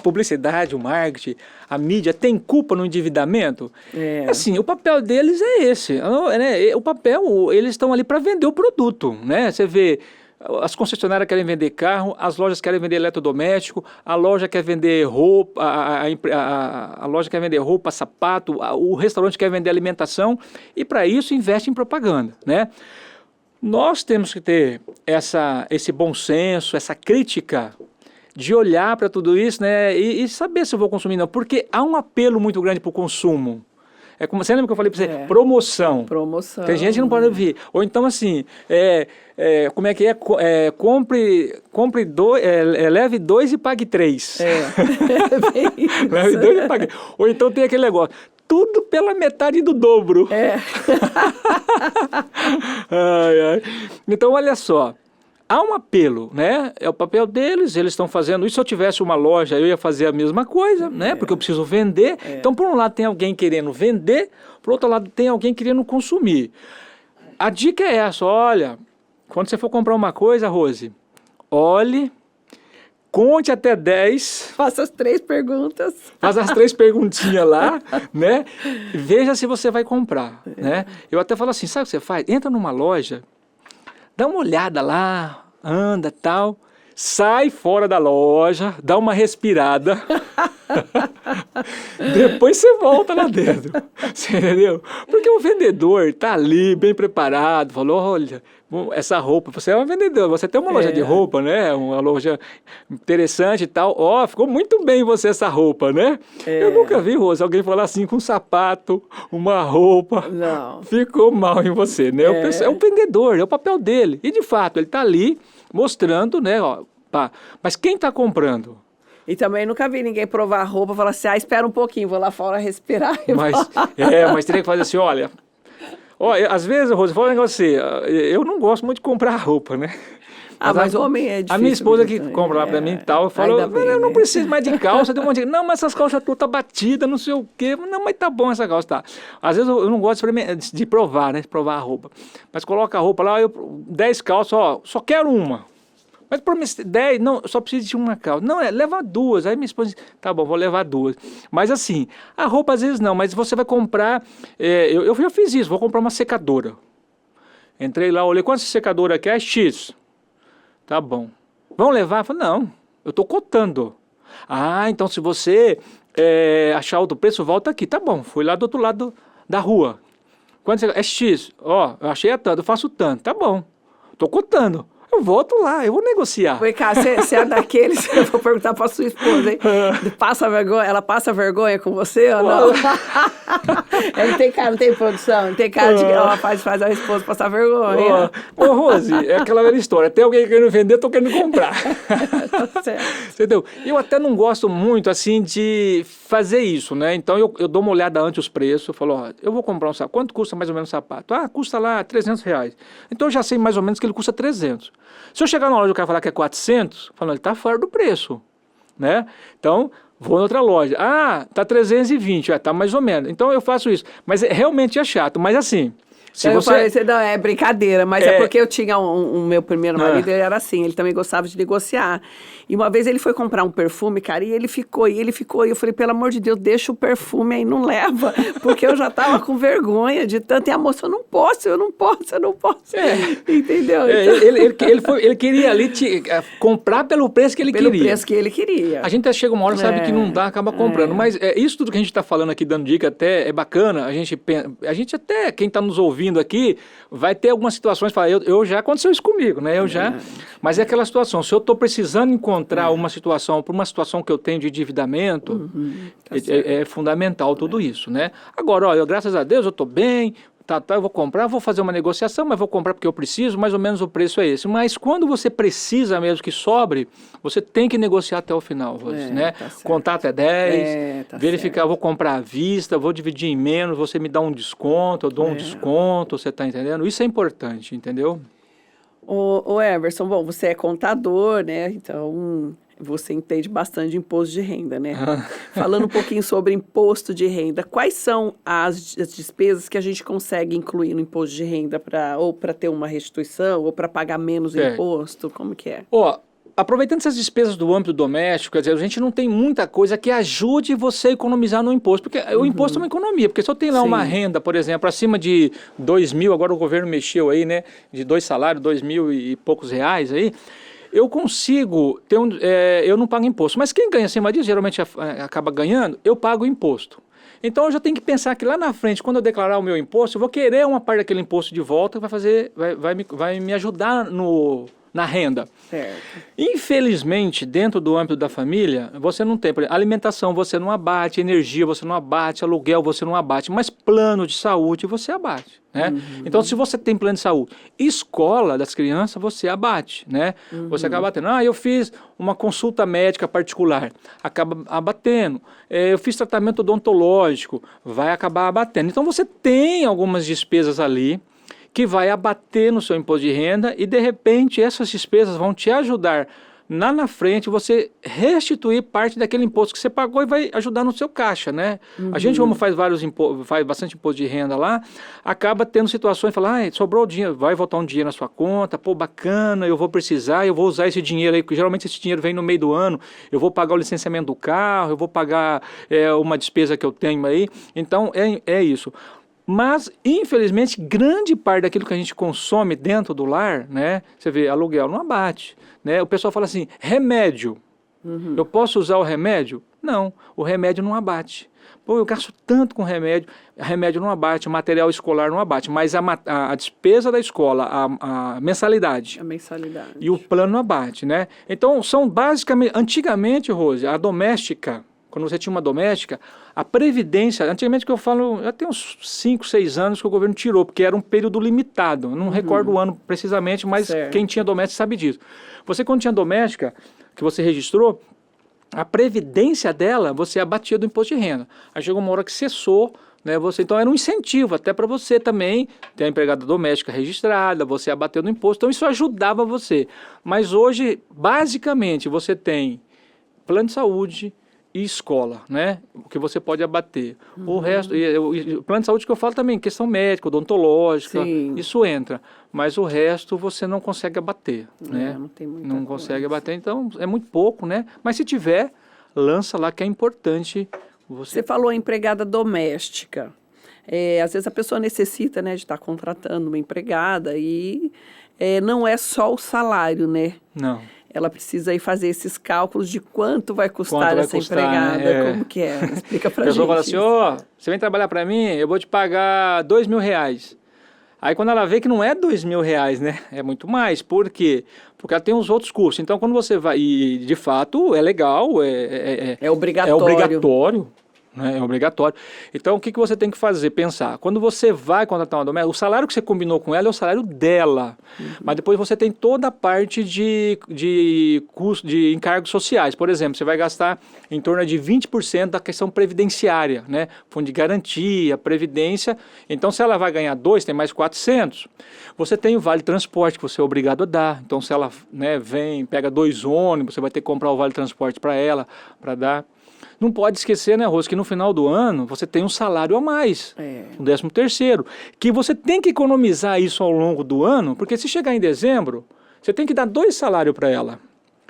B: publicidade, o marketing, a mídia tem culpa no endividamento? Assim, o papel deles é esse, né? O papel, eles estão ali para vender o produto, né? Você vê... As concessionárias querem vender carro, as lojas querem vender eletrodoméstico, a loja quer vender roupa, a loja quer vender roupa, sapato, o restaurante quer vender alimentação e para isso investe em propaganda, né? Nós temos que ter esse bom senso, essa crítica de olhar para tudo isso, né? E saber se eu vou consumir ou não, porque há um apelo muito grande para o consumo. Você lembra que eu falei para você? Promoção.
A: Promoção.
B: Tem gente que não pode ouvir. Ou então, assim, como é que é? Compre dois, leve 2 e pague 3. Leve 2 e pague. Ou então tem aquele negócio, tudo pela metade do dobro. Então, olha só. Há um apelo, né? É o papel deles, eles estão fazendo isso. Se eu tivesse uma loja, eu ia fazer a mesma coisa, né? Porque eu preciso vender. Então, por um lado, tem alguém querendo vender, por outro lado, tem alguém querendo consumir. A dica é essa, olha, quando você for comprar uma coisa, Rose, olhe, conte até 10.
A: Faça as 3 perguntas.
B: Faça as 3 perguntinhas lá, né? Veja se você vai comprar, né? Eu até falo assim, sabe o que você faz? Entra numa loja, dá uma olhada lá, anda, tal, sai fora da loja, dá uma respirada, depois você volta lá dentro, você entendeu? Porque o vendedor tá ali, bem preparado, falou, olha, essa roupa, você é um vendedor, você tem uma loja de roupa, né? Uma loja interessante e tal, ficou muito bem em você essa roupa, né? Eu nunca vi, Rosa, alguém falar assim com um sapato, uma roupa,
A: não,
B: ficou mal em você, né? É um vendedor, é o papel dele, e de fato, ele tá ali mostrando, né? Mas quem tá comprando?
A: E também nunca vi ninguém provar a roupa e falar assim, espera um pouquinho, vou lá fora respirar.
B: Mas teria que fazer assim, olha, às vezes, Rosa, fala um negócio assim, eu não gosto muito de comprar roupa, né?
A: Mas homem é difícil.
B: A minha esposa que compra lá pra mim e tal, eu falo, eu não preciso mais de calça, tem um monte de... Não, mas essas calças tudo tá batida, não sei o quê. Não, mas tá bom essa calça, tá. Às vezes eu não gosto de provar, né? Provar a roupa. Mas coloca a roupa lá, 10 calças, só quero uma. Mas por 10, não, só preciso de uma calça. Não, leva 2. Aí minha esposa diz, tá bom, vou levar 2. Mas assim, a roupa às vezes não, mas você vai comprar, eu já fiz isso, vou comprar uma secadora. Entrei lá, olhei, quanto essa secadora aqui? É X. Tá bom. Vão levar? Eu falei, não, eu tô cotando. Então se você achar outro preço, volta aqui. Tá bom, fui lá do outro lado da rua. Quanto é X? Eu achei a tanto, eu faço tanto. Tá bom, tô cotando. Eu volto lá, eu vou negociar.
A: Vem cá, você é daqueles, eu vou perguntar pra sua esposa, hein? Ela passa vergonha com você ou não? Não tem cara, não tem produção, não tem cara de que ela faz a esposa passar vergonha.
B: Rose, é aquela velha história, tem alguém querendo vender, tô querendo comprar.
A: Tá certo.
B: Entendeu? Eu até não gosto muito, assim, de fazer isso, né? Então eu dou uma olhada antes os preços, eu falo, eu vou comprar um sapato, quanto custa mais ou menos um sapato? Custa lá R$300. Então eu já sei mais ou menos que ele custa 300. Se eu chegar na loja e o cara falar que é 400, falando, ele está fora do preço, né? Então, vou em outra loja. Tá 320, tá mais ou menos. Então, eu faço isso. Mas realmente é chato. Mas assim,
A: Então eu falei, não, é brincadeira, mas é porque eu tinha um meu primeiro marido, ele era assim, ele também gostava de negociar. E uma vez ele foi comprar um perfume, cara, e ele ficou, e eu falei, pelo amor de Deus, deixa o perfume aí, não leva, porque eu já tava com vergonha de tanto, e a moça, eu não posso. Entendeu?
B: Ele queria ali comprar pelo preço que ele queria.
A: Pelo preço que ele queria.
B: A gente até chega uma hora, sabe que não dá, acaba comprando. Mas isso tudo que a gente está falando aqui, dando dica, até é bacana. A gente até, quem está nos ouvindo aqui, vai ter algumas situações, fala, eu já aconteceu isso comigo, né? Mas é aquela situação, se eu estou precisando encontrar uma situação, para uma situação que eu tenho de endividamento, é fundamental tudo isso, né? Agora, graças a Deus, eu estou bem, eu vou comprar, vou fazer uma negociação, mas vou comprar porque eu preciso, mais ou menos o preço é esse. Mas quando você precisa mesmo que sobre, você tem que negociar até o final, Rose, né? Contar até 10, verificar, vou comprar à vista, vou dividir em menos, você me dá um desconto, eu dou um desconto, você está entendendo? Isso é importante, entendeu?
A: Ô Everson, bom, você é contador, né? Então, você entende bastante de imposto de renda, né? Falando um pouquinho sobre imposto de renda, quais são as despesas que a gente consegue incluir no imposto de renda para ter uma restituição ou para pagar menos imposto? Como que é?
B: Aproveitando essas despesas do âmbito doméstico, quer dizer, a gente não tem muita coisa que ajude você a economizar no imposto, porque o imposto é uma economia, porque se eu tenho lá uma renda, por exemplo, acima de 2 mil, agora o governo mexeu aí, né, de 2 salários, 2 mil e poucos reais aí, eu consigo ter eu não pago imposto, mas quem ganha acima disso, geralmente acaba ganhando, eu pago imposto. Então eu já tenho que pensar que lá na frente, quando eu declarar o meu imposto, eu vou querer uma parte daquele imposto de volta, vai me ajudar na renda.
A: Certo.
B: Infelizmente, dentro do âmbito da família, você não tem, por exemplo, alimentação você não abate, energia você não abate, aluguel você não abate, mas plano de saúde você abate, né? Então, se você tem plano de saúde, escola das crianças você abate, né? Você acaba batendo. Eu fiz uma consulta médica particular, acaba abatendo. Eu fiz tratamento odontológico, vai acabar abatendo. Então, você tem algumas despesas ali que vai abater no seu imposto de renda e, de repente, essas despesas vão te ajudar lá na frente você restituir parte daquele imposto que você pagou e vai ajudar no seu caixa, né? A gente, como faz bastante imposto de renda lá, acaba tendo situações, fala, sobrou dinheiro, vai voltar um dinheiro na sua conta, bacana, eu vou precisar, eu vou usar esse dinheiro aí, porque geralmente esse dinheiro vem no meio do ano, eu vou pagar o licenciamento do carro, eu vou pagar uma despesa que eu tenho aí, então é isso. Mas, infelizmente, grande parte daquilo que a gente consome dentro do lar, né? Você vê, aluguel não abate, né? O pessoal fala assim, remédio, eu posso usar o remédio? Não, o remédio não abate. Eu gasto tanto com remédio não abate, o material escolar não abate, mas a despesa da escola, a mensalidade.
A: A mensalidade.
B: E o plano abate, né? Então, são basicamente, antigamente, Rose, a doméstica, quando você tinha uma doméstica, a previdência, antigamente que eu falo, já tem uns 5, 6 anos que o governo tirou, porque era um período limitado, não recordo o ano precisamente, mas quem tinha doméstica sabe disso. Você, quando tinha doméstica, que você registrou, a previdência dela, você abatia do imposto de renda. Aí chegou uma hora que cessou, né, então era um incentivo até para você também ter a empregada doméstica registrada, você abateu no imposto, então isso ajudava você. Mas hoje, basicamente, você tem plano de saúde e escola, né? O que você pode abater. O resto, o plano de saúde que eu falo também, questão médica, odontológica, isso entra. Mas o resto você não consegue abater, né?
A: Não tem muita
B: não consegue abater, então é muito pouco, né? Mas se tiver, lança lá que é importante.
A: Você falou empregada doméstica. Às vezes a pessoa necessita, né, de estar contratando uma empregada e não é só o salário, né?
B: Não.
A: Ela precisa ir fazer esses cálculos de quanto vai custar essa empregada,
B: né?
A: Como que é? Explica pra
B: gente. A pessoa fala assim, você vem trabalhar para mim, eu vou te pagar R$2.000. Aí quando ela vê que não é R$2.000, né? É muito mais. Por quê? Porque ela tem os outros custos. Então quando você vai, e de fato é legal,
A: é obrigatório.
B: É obrigatório. É obrigatório. Então, o que você tem que fazer? Pensar. Quando você vai contratar uma doméstica, o salário que você combinou com ela é o salário dela. Mas depois você tem toda a parte de custo, de encargos sociais. Por exemplo, você vai gastar em torno de 20% da questão previdenciária, né? Fundo de garantia, previdência. Então, se ela vai ganhar 2, tem mais 400. Você tem o vale transporte que você é obrigado a dar. Então, se ela, né, pega 2 ônibus, você vai ter que comprar o vale transporte para ela, para dar. Não pode esquecer, né, Rose, que no final do ano você tem um salário a mais. o 13º, que você tem que economizar isso ao longo do ano, porque se chegar em dezembro, você tem que dar 2 salários para ela.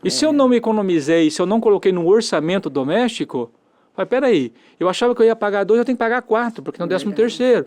B: E se eu não economizei, se eu não coloquei no orçamento doméstico, mas peraí, eu achava que eu ia pagar 2, eu tenho que pagar 4, porque no 13º.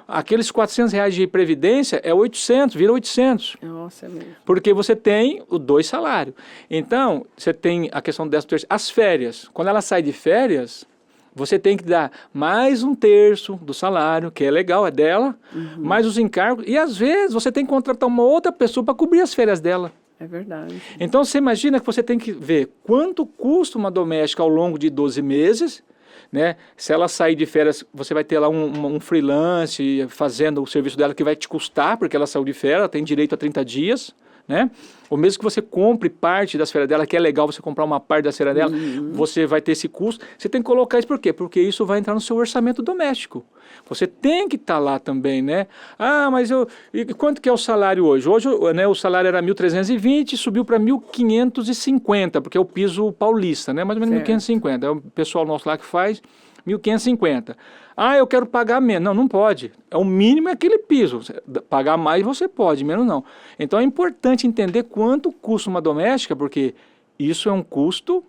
B: Aqueles R$400 de previdência é 800, vira 800.
A: Nossa, é mesmo.
B: Porque você tem os 2 salários. Então, você tem a questão do 13º. As férias, quando ela sai de férias, você tem que dar mais 1/3 do salário, que é legal, é dela, mais os encargos. E às vezes você tem que contratar uma outra pessoa para cobrir as férias dela.
A: É verdade.
B: Então, você imagina que você tem que ver quanto custa uma doméstica ao longo de 12 meses, né? Se ela sair de férias, você vai ter lá um freelance fazendo o serviço dela que vai te custar, porque ela saiu de férias, ela tem direito a 30 dias, né? Ou mesmo que você compre parte das férias dela, que é legal você comprar uma parte das férias dela, você vai ter esse custo. Você tem que colocar isso por quê? Porque isso vai entrar no seu orçamento doméstico. Você tem que estar lá também, né? Ah, mas e quanto que é o salário hoje? Hoje, né, o salário era 1.320, subiu para 1.550, porque é o piso paulista, né? Mais ou menos 1.550. É o pessoal nosso lá que faz 1.550. Ah, eu quero pagar menos. Não pode. O mínimo é aquele piso. Pagar mais você pode, menos não. Então é importante entender quanto custa uma doméstica, porque isso é um custo.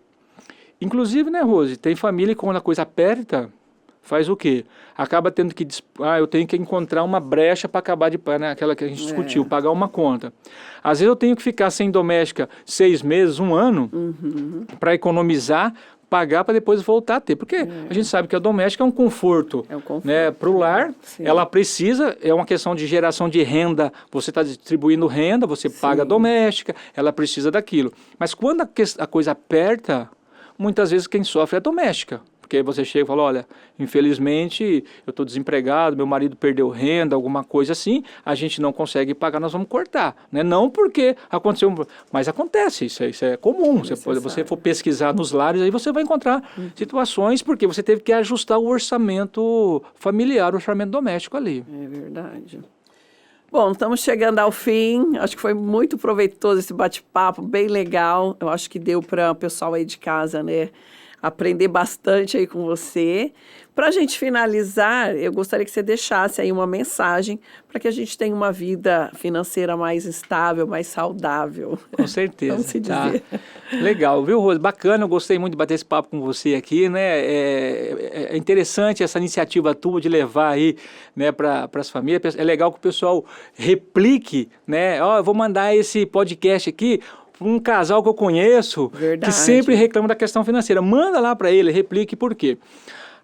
B: Inclusive, né, Rose, tem família que quando a coisa aperta, faz o quê? Acaba tendo que... eu tenho que encontrar uma brecha para acabar de... Né, aquela que a gente discutiu, pagar uma conta. Às vezes eu tenho que ficar sem doméstica 6 meses, 1 ano, para economizar, pagar para depois voltar a ter. Porque a gente sabe que a doméstica é um conforto, né, para o lar. Sim. Ela precisa, é uma questão de geração de renda, você está distribuindo renda, você paga a doméstica, ela precisa daquilo. Mas quando a coisa aperta, muitas vezes quem sofre é a doméstica. Porque aí você chega e fala, olha, infelizmente eu estou desempregado, meu marido perdeu renda, alguma coisa assim, a gente não consegue pagar, nós vamos cortar. Né? Não porque aconteceu, mas acontece, isso é comum. Se você for pesquisar nos lares, aí você vai encontrar situações porque você teve que ajustar o orçamento familiar, o orçamento doméstico ali.
A: É verdade. Bom, estamos chegando ao fim. Acho que foi muito proveitoso esse bate-papo, bem legal. Eu acho que deu para o pessoal aí de casa, né, aprender bastante aí com você. Para a gente finalizar, eu gostaria que você deixasse aí uma mensagem para que a gente tenha uma vida financeira mais estável, mais saudável.
B: Com certeza.
A: Vamos se dizer.
B: Tá. Legal, viu, Rose? Bacana, eu gostei muito de bater esse papo com você aqui, né? É interessante essa iniciativa tua de levar aí, né, para as famílias. É legal que o pessoal replique, né? Eu vou mandar esse podcast aqui um casal que eu conheço, que sempre reclama da questão financeira. Manda lá para ele, replique, por quê?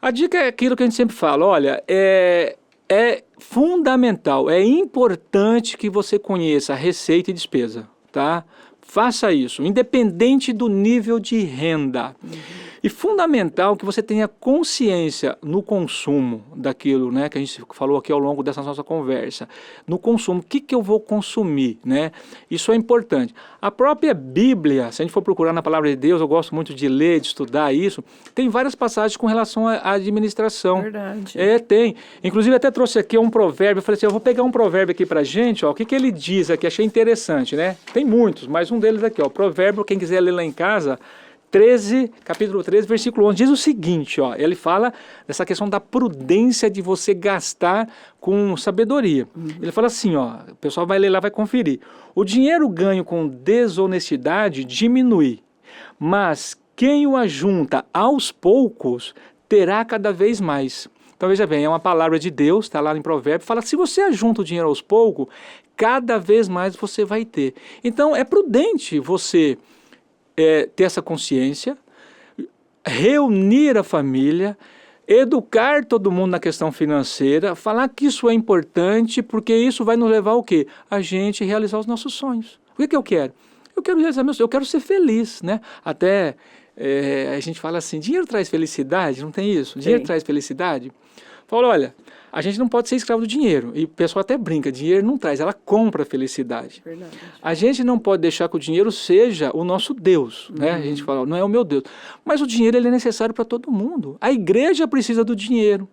B: A dica é aquilo que a gente sempre fala, olha, é fundamental, é importante que você conheça a receita e despesa, tá? Faça isso, independente do nível de renda. E fundamental que você tenha consciência no consumo daquilo, né, que a gente falou aqui ao longo dessa nossa conversa. No consumo, o que eu vou consumir, né? Isso é importante. A própria Bíblia, se a gente for procurar na Palavra de Deus, eu gosto muito de ler, de estudar isso, tem várias passagens com relação à administração.
A: Verdade.
B: Tem. Inclusive até trouxe aqui um provérbio, eu falei assim, eu vou pegar um provérbio aqui pra gente, ó, o que ele diz aqui, achei interessante, né? Tem muitos, mas um deles aqui, ó, provérbio, quem quiser ler lá em casa, capítulo 13, versículo 11, diz o seguinte, ó, ele fala dessa questão da prudência de você gastar com sabedoria. Ele fala assim, ó, o pessoal vai ler lá, vai conferir. O dinheiro ganho com desonestidade diminui, mas quem o ajunta aos poucos terá cada vez mais. Então veja bem, é uma palavra de Deus, está lá em provérbio, fala, se você ajunta o dinheiro aos poucos, cada vez mais você vai ter. Então é prudente você ter essa consciência, reunir a família, educar todo mundo na questão financeira, falar que isso é importante, porque isso vai nos levar ao quê? A gente realizar os nossos sonhos. O que eu quero? Eu quero realizar meus sonhos, eu quero ser feliz, né? Até a gente fala assim, dinheiro traz felicidade, não tem isso? Dinheiro traz felicidade? Fala, olha, a gente não pode ser escravo do dinheiro. E o pessoal até brinca, dinheiro não traz, ela compra a felicidade. Verdade. A gente não pode deixar que o dinheiro seja o nosso Deus, né? A gente fala, não é o meu Deus. Mas o dinheiro ele é necessário para todo mundo. A igreja precisa do dinheiro.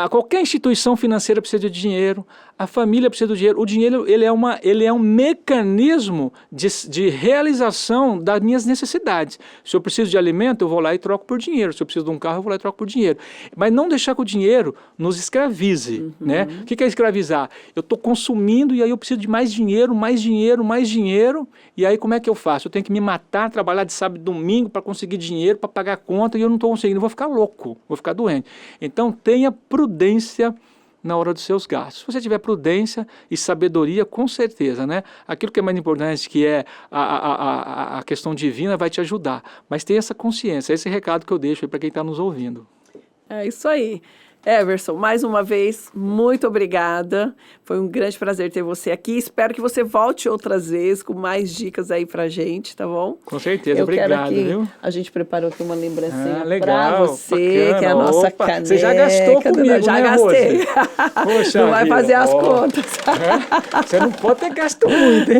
B: Qualquer instituição financeira precisa de dinheiro, a família precisa do dinheiro. O dinheiro ele é um mecanismo de realização das minhas necessidades. Se eu preciso de alimento, eu vou lá e troco por dinheiro. Se eu preciso de um carro, eu vou lá e troco por dinheiro. Mas não deixar que o dinheiro nos escravize. Né? O que é escravizar? Eu estou consumindo e aí eu preciso de mais dinheiro, mais dinheiro, mais dinheiro. E aí como é que eu faço? Eu tenho que me matar, trabalhar de sábado e domingo para conseguir dinheiro, para pagar a conta, e eu não estou conseguindo. Eu vou ficar louco, vou ficar doente. Então tenha prudência na hora dos seus gastos. Se você tiver prudência e sabedoria, com certeza, né? Aquilo que é mais importante, que é a questão divina, vai te ajudar. Mas tenha essa consciência, esse recado que eu deixo aí para quem está nos ouvindo.
A: É isso aí. Everson, mais uma vez, muito obrigada. Foi um grande prazer ter você aqui. Espero que você volte outras vezes com mais dicas aí pra gente, tá bom?
B: Com certeza, obrigado, viu?
A: A gente preparou aqui uma lembrancinha
B: legal,
A: pra você,
B: bacana.
A: que é a nossa caneca.
B: Você já gastou comigo,
A: já
B: né,
A: gastei.
B: Poxa,
A: não vai fazer as contas.
B: Você não pode ter gasto muito, hein?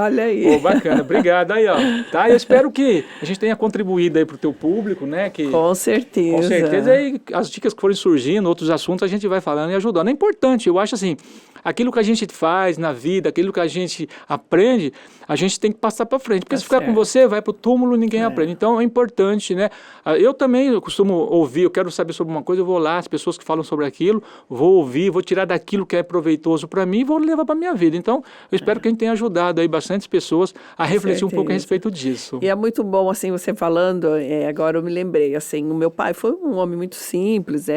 A: Olha aí.
B: Bacana, obrigado. Aí, ó. Tá, eu espero que a gente tenha contribuído aí pro teu público, né?
A: Com certeza.
B: Com certeza, aí as dicas que forem surgindo, outros assuntos, a gente vai falando e ajudando. É importante, eu acho assim, aquilo que a gente faz na vida, aquilo que a gente aprende, a gente tem que passar para frente. Porque se ficar com você, vai pro túmulo, ninguém aprende. Então é importante, né? Eu também costumo ouvir, eu quero saber sobre uma coisa, eu vou lá, as pessoas que falam sobre aquilo, vou ouvir, vou tirar daquilo que é proveitoso para mim e vou levar para minha vida. Então, eu espero que a gente tenha ajudado aí bastantes pessoas a refletir um pouco a respeito disso.
A: E é muito bom, assim, você falando, agora eu me lembrei, assim, o meu pai foi um homem muito simples,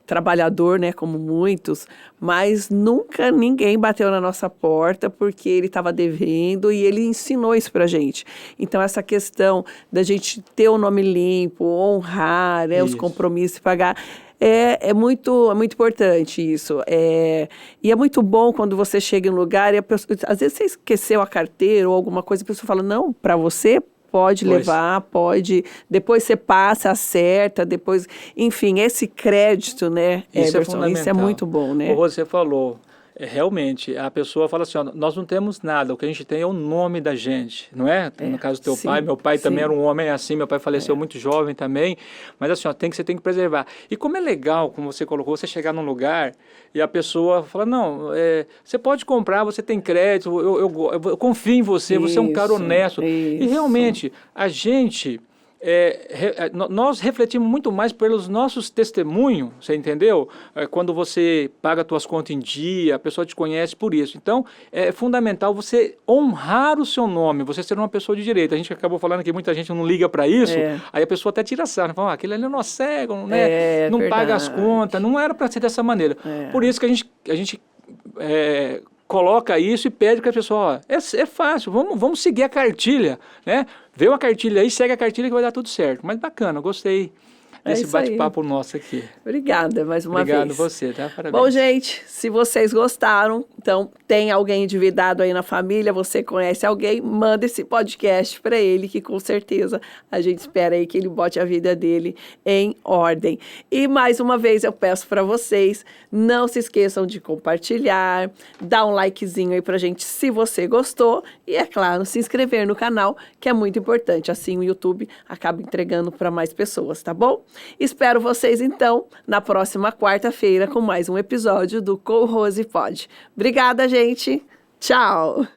A: trabalhador, né, como muitos, mas nunca ninguém bateu na nossa porta porque ele estava devendo e ele ensinou isso pra gente. Então, essa questão da gente ter o nome limpo, honrar, os compromissos, pagar, é muito importante isso. E é muito bom quando você chega em um lugar e a pessoa, às vezes você esqueceu a carteira ou alguma coisa, a pessoa fala, não, para você pode levar, pode, depois você passa, acerta, depois, enfim, esse crédito, né,
B: isso
A: Everson,
B: é fundamental.
A: Isso é muito bom, né?
B: Como você falou, realmente, a pessoa fala assim, ó, nós não temos nada, o que a gente tem é o nome da gente, não é? No caso do teu pai, meu pai também era um homem assim, meu pai faleceu muito jovem também, mas assim, ó, você tem que preservar. E como é legal, como você colocou, você chegar num lugar e a pessoa fala, não, você pode comprar, você tem crédito, eu confio em você, você é um cara honesto. E realmente, a gente... nós refletimos muito mais pelos nossos testemunhos, você entendeu? Quando você paga suas contas em dia, a pessoa te conhece por isso. Então, é fundamental você honrar o seu nome, você ser uma pessoa de direito. A gente acabou falando que muita gente não liga para isso, aí a pessoa até tira sarna, fala, aquele ali é nosso cego, né? Não paga as contas, não era para ser dessa maneira. Por isso que a gente coloca isso e pede que a pessoa, é fácil, vamos seguir a cartilha, né? Vê uma cartilha aí, segue a cartilha que vai dar tudo certo. Mas bacana, gostei desse bate-papo nosso aqui.
A: Obrigada mais uma vez.
B: Obrigado você, tá? Parabéns.
A: Bom, gente, se vocês gostaram, então tem alguém endividado aí na família, você conhece alguém, manda esse podcast para ele, que com certeza a gente espera aí que ele bote a vida dele em ordem. E mais uma vez eu peço para vocês, não se esqueçam de compartilhar, dar um likezinho aí pra gente se você gostou e, é claro, se inscrever no canal, que é muito importante. Assim o YouTube acaba entregando para mais pessoas, tá bom? Espero vocês, então, na próxima quarta-feira com mais um episódio do Com Rose Pod. Obrigada, gente. Tchau.